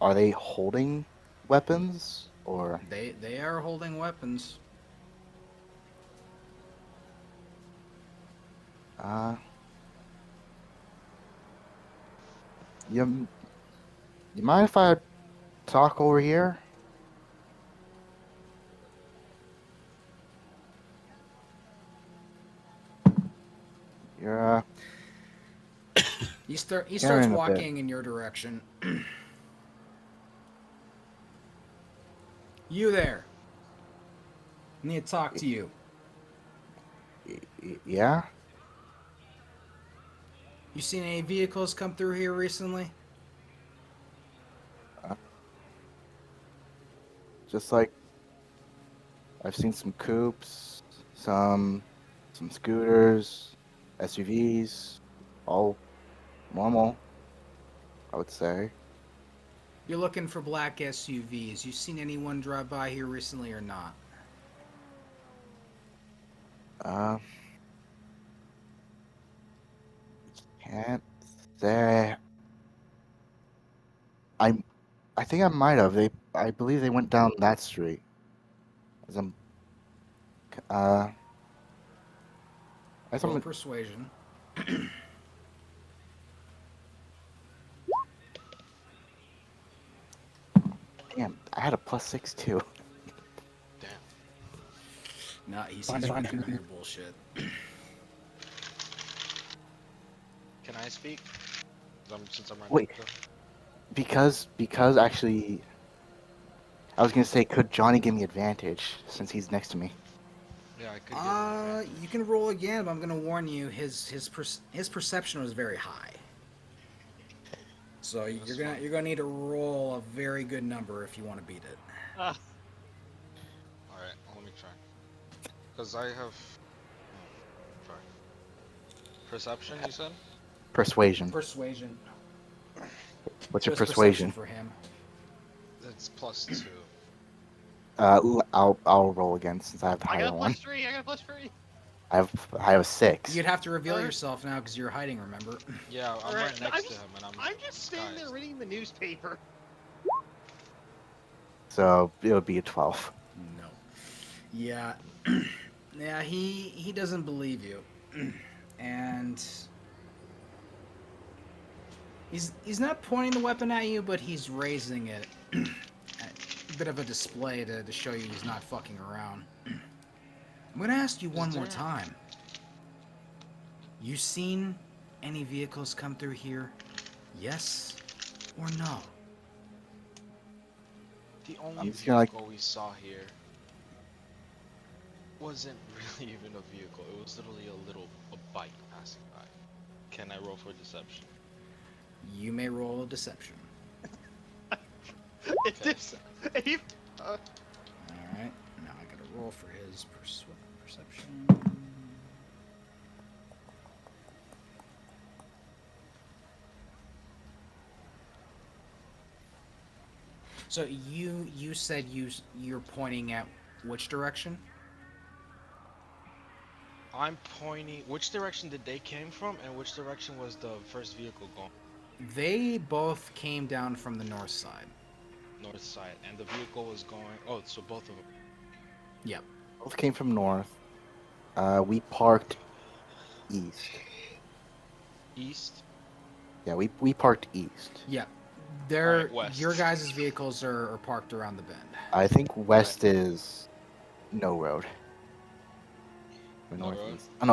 are they holding weapons or? They are holding weapons. You you mind if I talk over here? You're He starts carrying a bit. walking in your direction. You there? I need to talk to you. Yeah. You seen any vehicles come through here recently? Just like I've seen some coupes, some scooters, SUVs, all normal, I would say. You're looking for black SUVs. You seen anyone drive by here recently or not? Uh, can't say. I I think I might have. I believe they went down that street. As I'm uh as Roll I'm persuasion. damn, I had a +6 too. damn. Nah, he Fine, sees fine. right through your bullshit. Can I speak? Since I'm right Wait. next to him? Because actually I was gonna say, could Johnny give me advantage since he's next to me? Yeah, I could give him advantage. You can roll again, but I'm gonna warn you, his perception was very high. So That's you're fine. gonna need to roll a very good number if you want to beat it. Alright, let me try. Because I have. Try. Perception, you said? Persuasion. Persuasion. What's your Just persuasion? for him. It's +2. I'll roll again since I have the I higher got a one. +3. I got a +3. I have a 6. You'd have to reveal Alright. yourself now because you're hiding. Remember? Yeah, I'm Alright, right next to him, and I'm just standing there disguised. reading the newspaper. So it would be a 12. No. Yeah. Yeah. He doesn't believe you, and he's not pointing the weapon at you, but he's raising it. A bit of a display to show you he's not fucking around. I'm gonna ask you one more there- time. You seen any vehicles come through here? Yes or no? The only I'm just gonna, like- vehicle we saw here wasn't really even a vehicle. It was literally a bike passing by. Can I roll for deception? You may roll a deception. It's this. All right. Now I gotta roll for his perception. So you said you're pointing at which direction? I'm pointing. Which direction did they came from, and which direction was the first vehicle going? They both came down from the north side. North side, and the vehicle was going. Oh, so both of them. Yep. Both came from north. We parked east. East. Yeah, we parked east. Yep. Alright, west. Your guys' vehicles are parked around the bend. I think west is no road. Or No road? northeast. Oh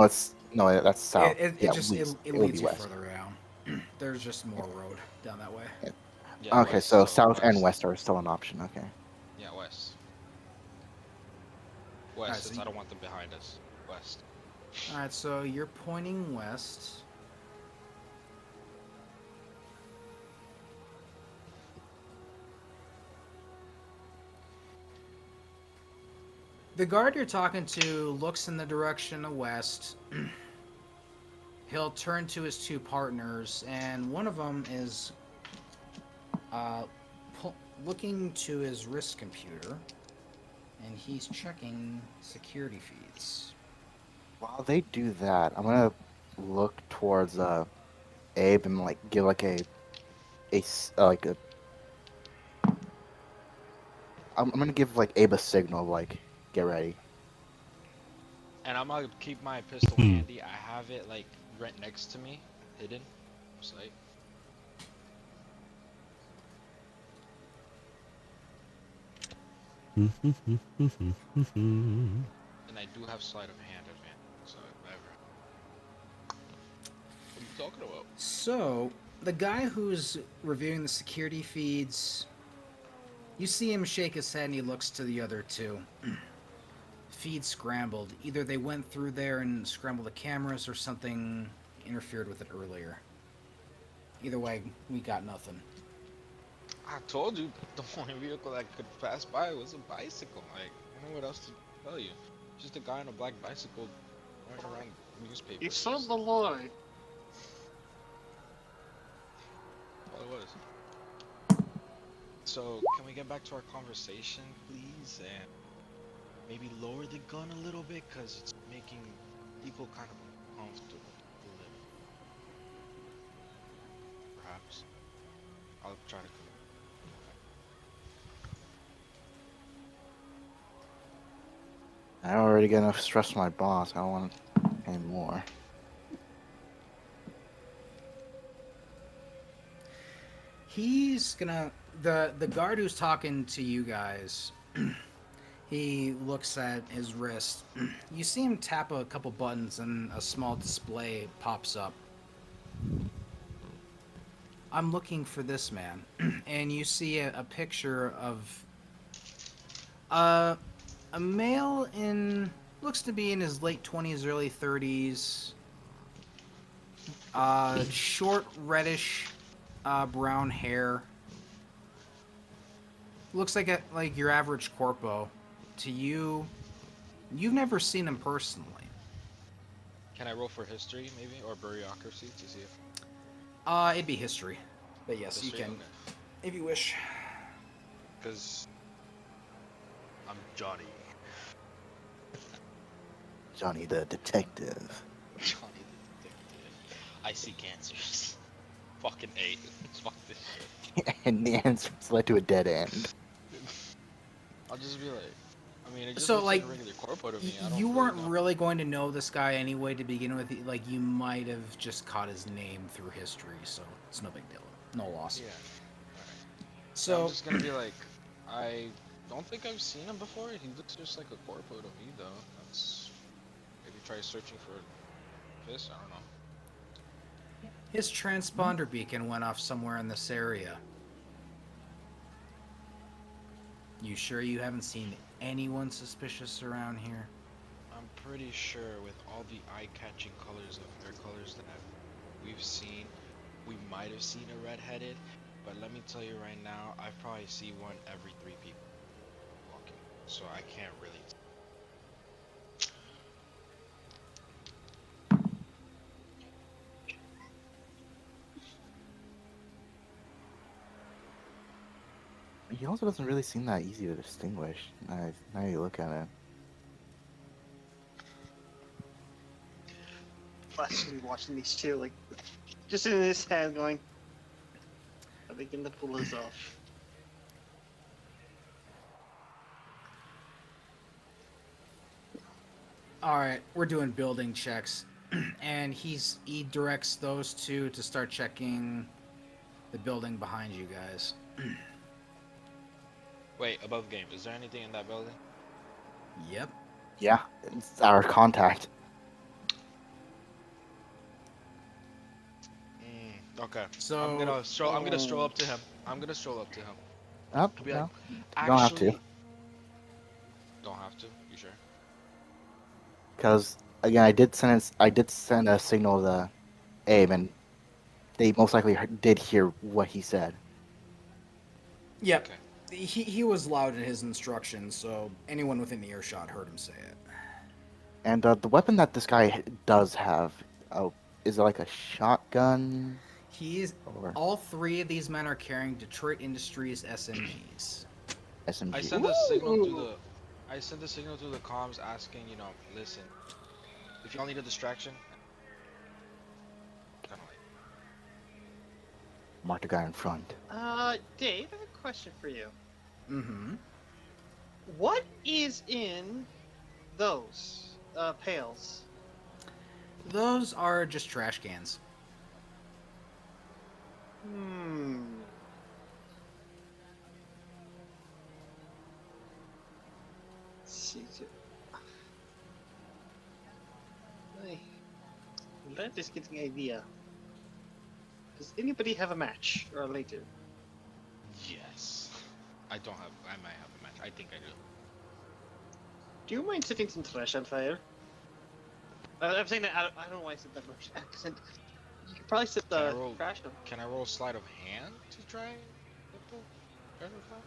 no, that's south. It Yeah, just west. it It would leads be you west. further down. There's just more road down that way. Yeah. Okay, West, so south and west. west are still an option. Okay. Yeah, west. West, Alright, so since I don't want them behind us. West. All right, so you're pointing west. The guard you're talking to looks in the direction of west. He'll turn to his two partners, and one of them is uh, looking to his wrist computer, and he's checking security feeds. While they do that, I'm gonna look towards Abe and like give like like a. I'm gonna give like Abe a signal like get ready. And I'm gonna keep my pistol handy. I have it like right next to me, hidden. Sight. And I do have sleight of hand advantage, so whatever. What are you talking about? So, the guy who's reviewing the security feeds, you see him shake his head and he looks to the other two. Feed scrambled. Either they went through there and scrambled the cameras or something interfered with it earlier. Either way, we got nothing. I told you the only vehicle that could pass by was a bicycle. Like, I don't know what else to tell you. Just a guy on a black bicycle running around newspapers. You saw the line. All it was. So, can we get back to our conversation, please? And maybe lower the gun a little bit, because it's making people kind of uncomfortable. A little. Perhaps. I'll try to. I already got enough stress from my boss. I don't want any more. He's gonna the guard who's talking to you guys. He looks at his wrist. You see him tap a couple buttons and a small display pops up. I'm looking for this man. And you see a picture of a male in looks to be in his late 20s, early 30s. Short reddish brown hair. Looks like your average corpo. To you, you've never seen him personally. Can I roll for history, maybe, or bureaucracy to see if It'd be history, but yes, history? you can, Okay. if you wish. Because I'm Johnny. Johnny the detective. Johnny the detective. I see cancers. Fucking 8. Fuck this shit. And the answer led to a dead end. I'll just be like, I mean, it just So, looks like, like a regular corpo to me. I don't you weren't know. really going to know this guy anyway to begin with. Like, you might have just caught his name through history, so it's no big deal. No loss. Yeah. So, I'm just gonna be like, I don't think I've seen him before. He looks just like a corpo to me, though. That's maybe try searching for this. I don't know. his transponder beacon went off somewhere in this area. You sure you haven't seen anyone suspicious around here? I'm pretty sure with all the eye-catching colors of hair colors that we've seen, we might have seen a red-headed, but let me tell you right now, I probably see one every 3 people walking, so I can't really. He also doesn't really seem that easy to distinguish. Now you look at it. Flash is gonna be watching these two, like, just in his head, going, "Are they gonna pull this off?" All right, we're doing building checks, and he directs those two to start checking the building behind you guys. Wait, above game. Is there anything in that building? Yep. Yeah, it's our contact. Okay. So I'm gonna stroll up to him. I'm gonna stroll up to him. Oh, I'll be no, like, you don't have actually, to. don't have to. You sure? Because again, I did send a signal to Abe, and they most likely did hear what he said. Yep. Okay. He was loud in his instructions, so anyone within earshot heard him say it. And the weapon that this guy does have, oh, is it like a shotgun? All 3 of these men are carrying Detroit Industries SMGs. SMG? I send a signal through the. I send a signal through the comms asking, listen, if y'all need a distraction, kind of like. Mark the guy in front. Dave, I have a question for you. Mm-hmm. What is in those pails? Those are just trash cans. Let us get an idea. Does anybody have a match or a lighter? Yes. I don't have. I might have a match. I think I do. Do you mind setting some trash on fire? I'm saying that I don't know why I said that much accent. You could probably set the trash on. Can I roll sleight of hand to try and get the trash on fire?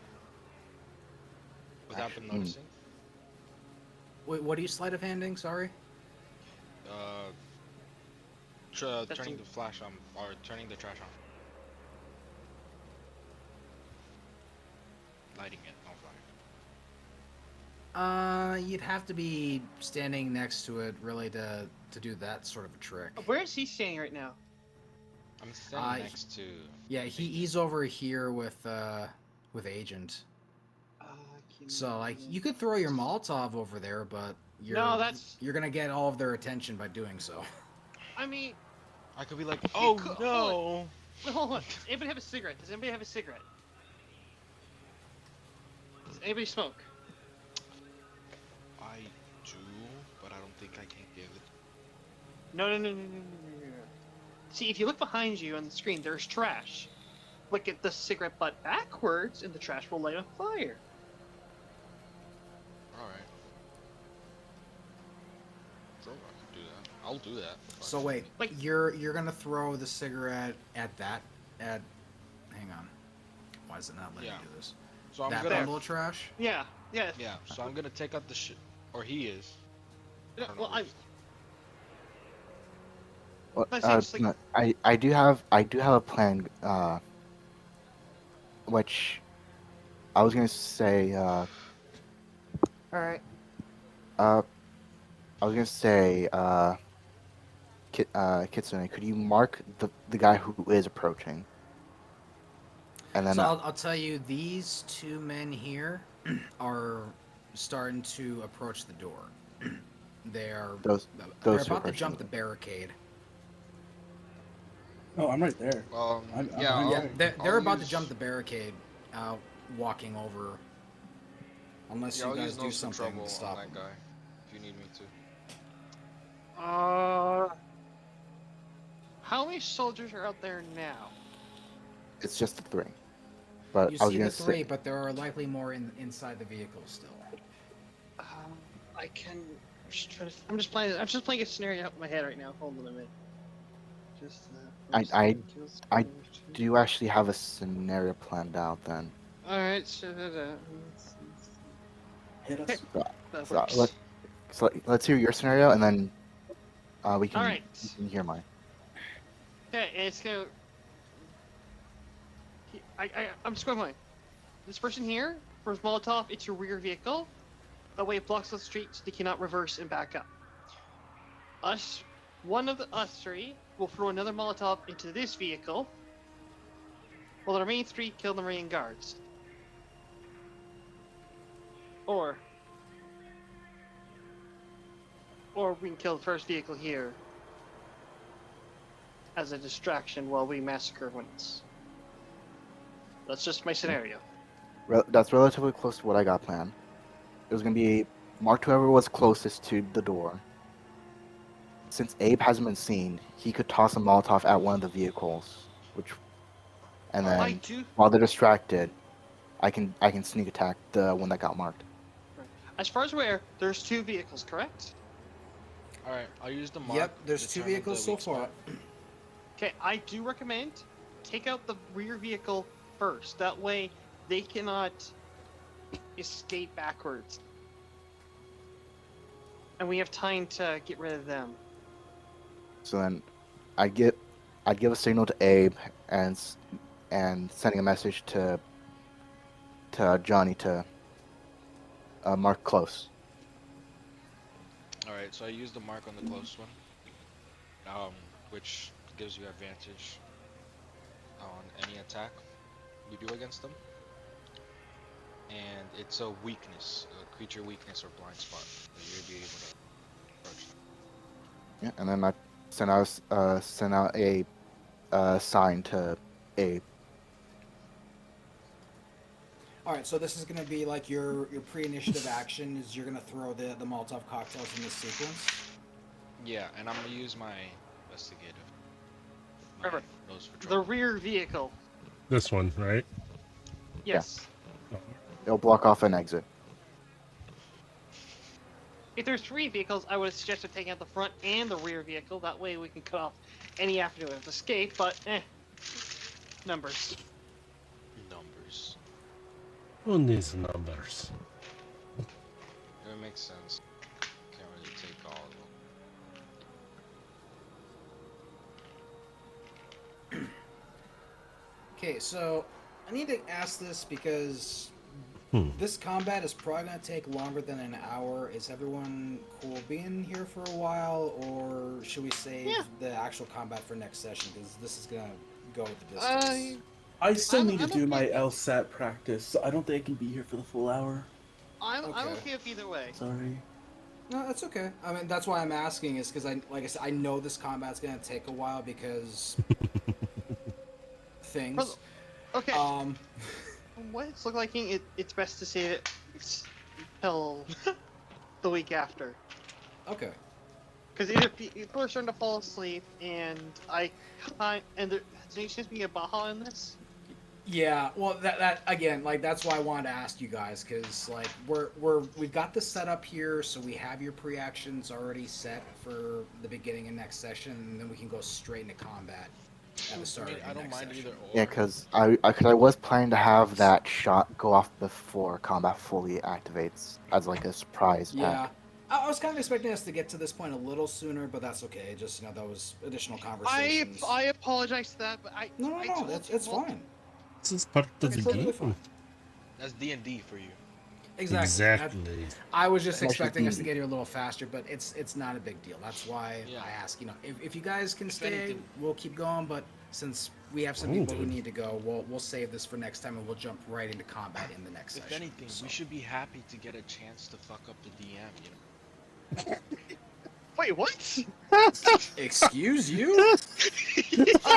Without them noticing? Wait, what are you sleight of handing? Sorry. Turning the flash on or turning the trash on. Lighting it on fire. You'd have to be standing next to it really to do that sort of a trick. Where is he standing right now? I'm standing next to. Yeah, he's over here with Agent. So like you could throw your Molotov over there, but you're gonna get all of their attention by doing so. I mean, I could be like, oh no! Hold on. Does anybody have a cigarette? Does anybody have a cigarette? Does anybody smoke? I do, but I don't think I can give it. No. See, if you look behind you on the screen, there's trash. Look at the cigarette butt backwards, and the trash will light on fire. Alright. Sure, I can do that. I'll do that. So wait, you're gonna throw the cigarette at. Hang on. Why is it not letting me do this? So I'm that gonna bundle of trash? Yeah. So I'm gonna take out the shit, or he is. Well, I do have a plan, which I was gonna say. All right. I was gonna say, Kitsune, could you mark the guy who is approaching? And then so I'll tell you, these 2 men here are starting to approach the door. They're about to jump the barricade. Oh, I'm right there. They're about to jump the barricade, walking over. Unless you guys do something to stop that them. guy, if you need me to. How many soldiers are out there now? It's just the 3. But You I was see gonna the 3, say, but there are likely more inside the vehicle still. I can. I'm just playing a scenario out in my head right now. Hold on a minute. I do actually have a scenario planned out then. All right. So Hit us. So let's hear your scenario, and then we can, All right. you can hear mine. Okay, and it's gonna. I'm just going mine. This person here, for Molotov, it's your rear vehicle. That way it blocks the street so they cannot reverse and back up. Us, one of us three will throw another Molotov into this vehicle, while the remaining three kill the Marine guards. Or we can kill the first vehicle here as a distraction while we massacre wins. That's just my scenario. That's relatively close to what I got planned. It was gonna be marked whoever was closest to the door. Since Abe hasn't been seen, he could toss a Molotov at one of the vehicles, and I then do. while they're distracted, I can sneak attack the one that got marked. As far as we're aware, there's 2 vehicles, correct? Alright, I'll use the mark. Yep, there's 2 determine vehicles the so weak far. spot. Okay, I do recommend take out the rear vehicle first. That way, they cannot escape backwards, and we have time to get rid of them. So then, I'd give a signal to Abe and sending a message to Johnny to mark close. Alright, so I use the mark on the close one, which gives you advantage on any attack you do against them. And it's a weakness, a creature weakness or blind spot that you'll be able to approach them. Yeah, and then I send out a sign to Abe. All right, so this is going to be like your pre-initiative action is you're going to throw the Molotov cocktails in this sequence. Yeah, and I'm gonna use my investigative. Remember, nose for the trouble. rear vehicle. This one, right? Yes. It'll block off an exit. If there's 3 vehicles, I would suggest taking out the front and the rear vehicle. That way we can cut off any avenue of escape, but numbers. Numbers. Who needs numbers? It makes sense. Can't really take all of them. Okay, so I need to ask this because this combat is probably going to take longer than an hour. Is everyone cool being here for a while, or should we save the actual combat for next session? Because this is going to go with the distance. I still I'm- need to I'm do okay my with- LSAT practice, so I don't think I can be here for the full hour. I'm Okay. okay with either way. Sorry. No, that's okay. I mean, that's why I'm asking is because like I said, I know this combat's going to take a while because things. Okay. Um, What it's looking like it's best to save it till the week after. okay. Because either people are starting to fall asleep, and there seems to be a Baja in this. Yeah, well, that again, like that's why I wanted to ask you guys, because like we've got the setup here, so we have your pre-actions already set for the beginning of next session, and then we can go straight into combat at the start of the I don't next mind session. either or. Yeah, because I was planning to have that shot go off before combat fully activates as like a surprise Yeah, attack. I was kind of expecting us to get to this point a little sooner, but that's okay. Just that was additional conversations. I apologize to that, but No, it's fine. This is part of It's the totally game. fine. That's D&D for you. Exactly. I was just That should expecting us be- to get here a little faster, but it's not a big deal. That's why Yeah. I ask. If you guys can stay, anything- we'll keep going. But since we have some Ooh, people who dude. need to go, we'll save this for next time, and we'll jump right into combat in the next If session. anything, So- we should be happy to get a chance to fuck up the DM, you know? Wait, what? Excuse you?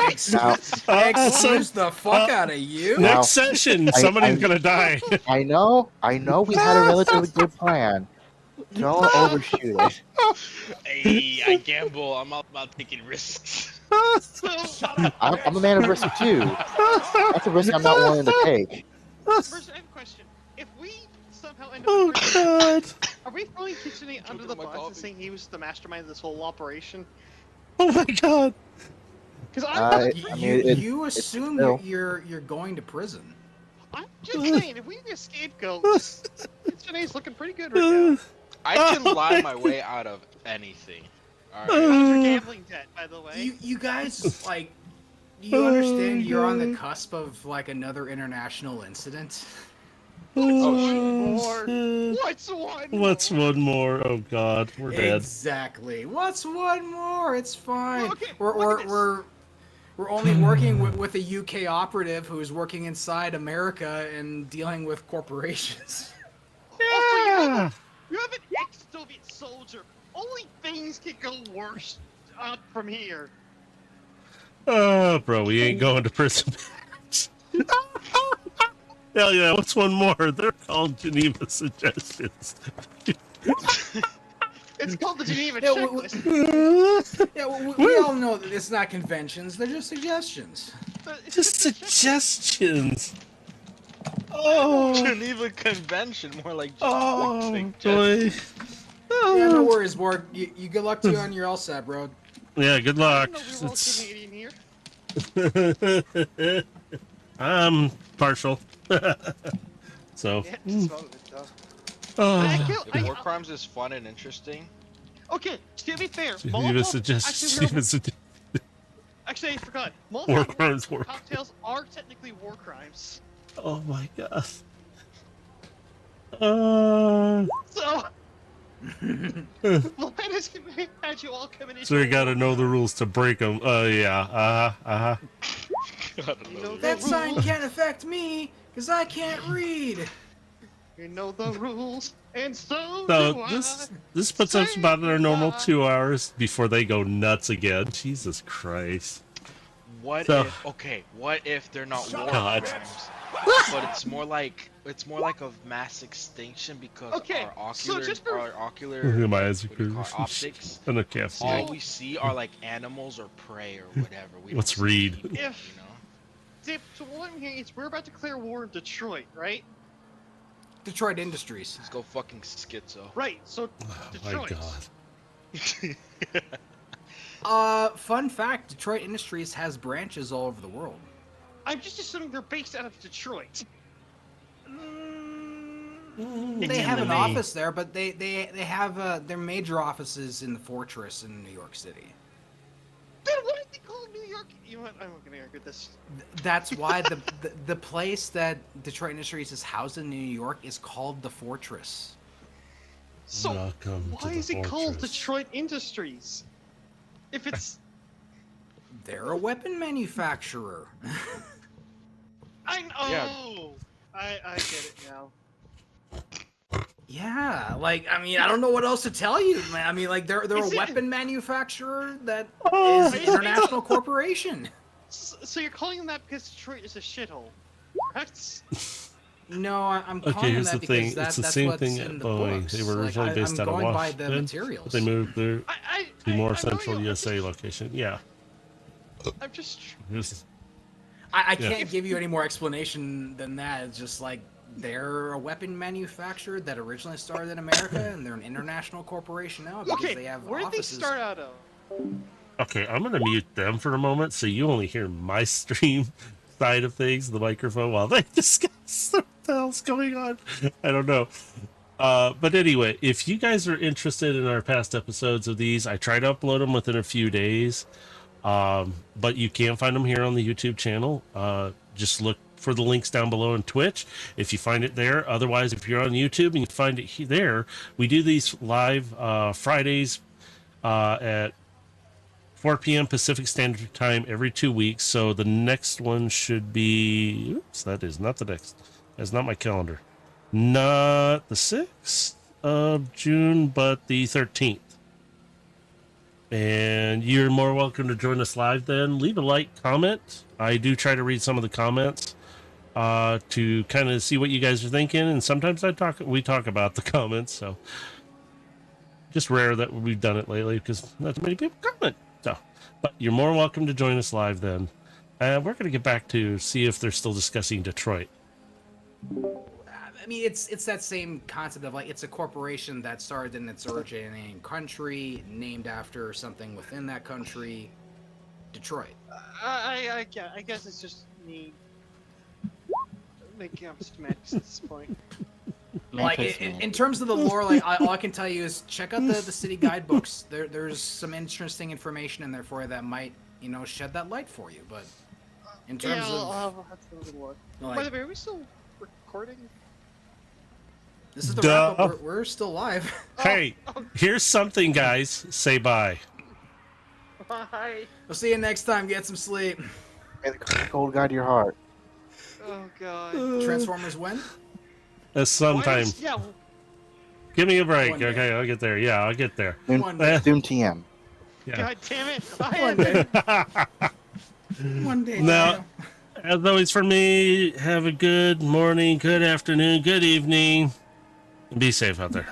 Excuse so- the fuck out of you? No. Next session, somebody's gonna die. I know we had a relatively good plan. Don't overshoot it. Hey, I gamble. I'm all about taking risks. I'm a man of risk too. That's a risk I'm not willing to take. First, I have a question. If we somehow end up, Oh god. are we throwing Kitsune under the my bus and coffee. saying he was the mastermind of this whole operation? Oh my god. Because I mean, You it's assume still- you're going to prison. I'm just saying, if we need a scapegoat, Kitsune's looking pretty good right now. I can lie my way out of anything. Alright? How's your gambling debt, by the way? You guys like. Do you understand you're on the cusp of like another international incident? Oh, shit. What's one What's more? one more? Oh God, we're dead. Exactly. What's one more? It's fine. Okay, we're look at we're, this. we're we're only working with a UK operative who's working inside America and dealing with corporations. Also, Yeah. you have an ex-Soviet soldier. Only things can go worse up from here. Oh, bro, we ain't going to prison. Hell yeah, what's one more? They're called Geneva Suggestions. It's called the Geneva Yeah, Checklist. Yeah, we all know that it's not conventions; they're just suggestions. It's Just a checklist. suggestions. Oh, Geneva Convention, more like just oh, quick boy. suggestions. Yeah, no worries, Borg. You good luck to you on your LSAT, bro. Yeah, good I luck. didn't know we were all It's- Canadian here. I'm partial. So, Yeah, just voted though. oh, If war crimes is fun and interesting, Okay, to be fair, Geneva Molotov. Suggestions. Actually, I forgot. War Molotov crimes work. cocktails are technically war crimes. Oh my God. So, Linus had you all coming in. So you gotta know the rules to break them. Yeah. You know the That sign rules. can't affect me because I can't read. You know the rules, and so So do this puts us Say about our normal goodbye. 2 hours before they go nuts again. Jesus Christ. what So- what if they're not war God. crimes, but it's more like of mass extinction because Okay, our so ocular just for- My eyes are what do you call it, crazy. optics. And a calf. All we see are like animals or prey or whatever. We Let's don't see read. people, If- you know. Dip, so what I'm hearing is we're about to declare war in Detroit, right? Detroit Industries. Let's go fucking schizo. Right. So Oh my Detroit. God. Fun fact: Detroit Industries has branches all over the world. I'm just assuming they're based out of Detroit. They have an office there, but they have their major offices in the Fortress in New York City. Then why did they call New York? You know what? I'm not gonna argue this. That's why the place that Detroit Industries is housed in New York is called the Fortress. So Welcome to why the is it called fortress. Detroit Industries? If it's They're a weapon manufacturer. I know. Yeah. I get it now. Yeah, like I mean, I don't know what else to tell you, man. I mean, like they're a Is it- weapon manufacturer that Oh. is an international corporation. So you're calling them that because Detroit is a shithole, correct? No, I'm Okay, calling here's that the because thing. that's It's the same what's thing in at the Boeing. books. They were Like, originally based I'm out of going by the Washington, materials. but they moved their to I more know central you- USA location. Yeah. I'm just. Just- I Yeah. can't give you any more explanation than that. It's just like they're a weapon manufacturer that originally started in America, and they're an international corporation now because Okay, they have where did they offices. start out of? Okay, I'm gonna mute them for a moment so you only hear my stream side of things, the microphone, while they discuss what the hell's going on. I don't know. But anyway, if you guys are interested in our past episodes of these, I try to upload them within a few days. But you can find them here on the YouTube channel. Just look for the links down below on Twitch if you find it there. Otherwise, if you're on YouTube and you find it there, we do these live Fridays at 4 p.m. Pacific Standard Time every 2 weeks. So the next one should be... Oops, that is not the next. That's not my calendar. Not the 6th of June, but the 13th. And you're more welcome to join us live then. Leave a like, comment. I do try to read some of the comments to kind of see what you guys are thinking. And sometimes we talk about the comments. So just rare that we've done it lately because not too many people comment. So, but you're more welcome to join us live then. We're going to get back to see if they're still discussing Detroit. I mean, it's that same concept of like it's a corporation that started in its originating country, named after something within that country, Detroit. I guess it's just me making up semantics at this point. Like in terms of the lore, like all I can tell you is check out the city guidebooks. There's some interesting information in there for you that might shed that light for you. But in terms Yeah, of I'll have to look. like, By the way, are we still recording? This is the Duh. wrap up. We're still live. Hey, here's something, guys. Say bye. Bye. We'll see you next time. Get some sleep. May the cold guide your heart. Oh god. Transformers when? Sometime. Yeah. Give me a break. One day. Okay, I'll get there. Yeah, I'll get there. Soon, One day. soon TM. Yeah. God damn it. One day. One day. Now, as always for me, have a good morning, good afternoon, good evening, and be safe out there.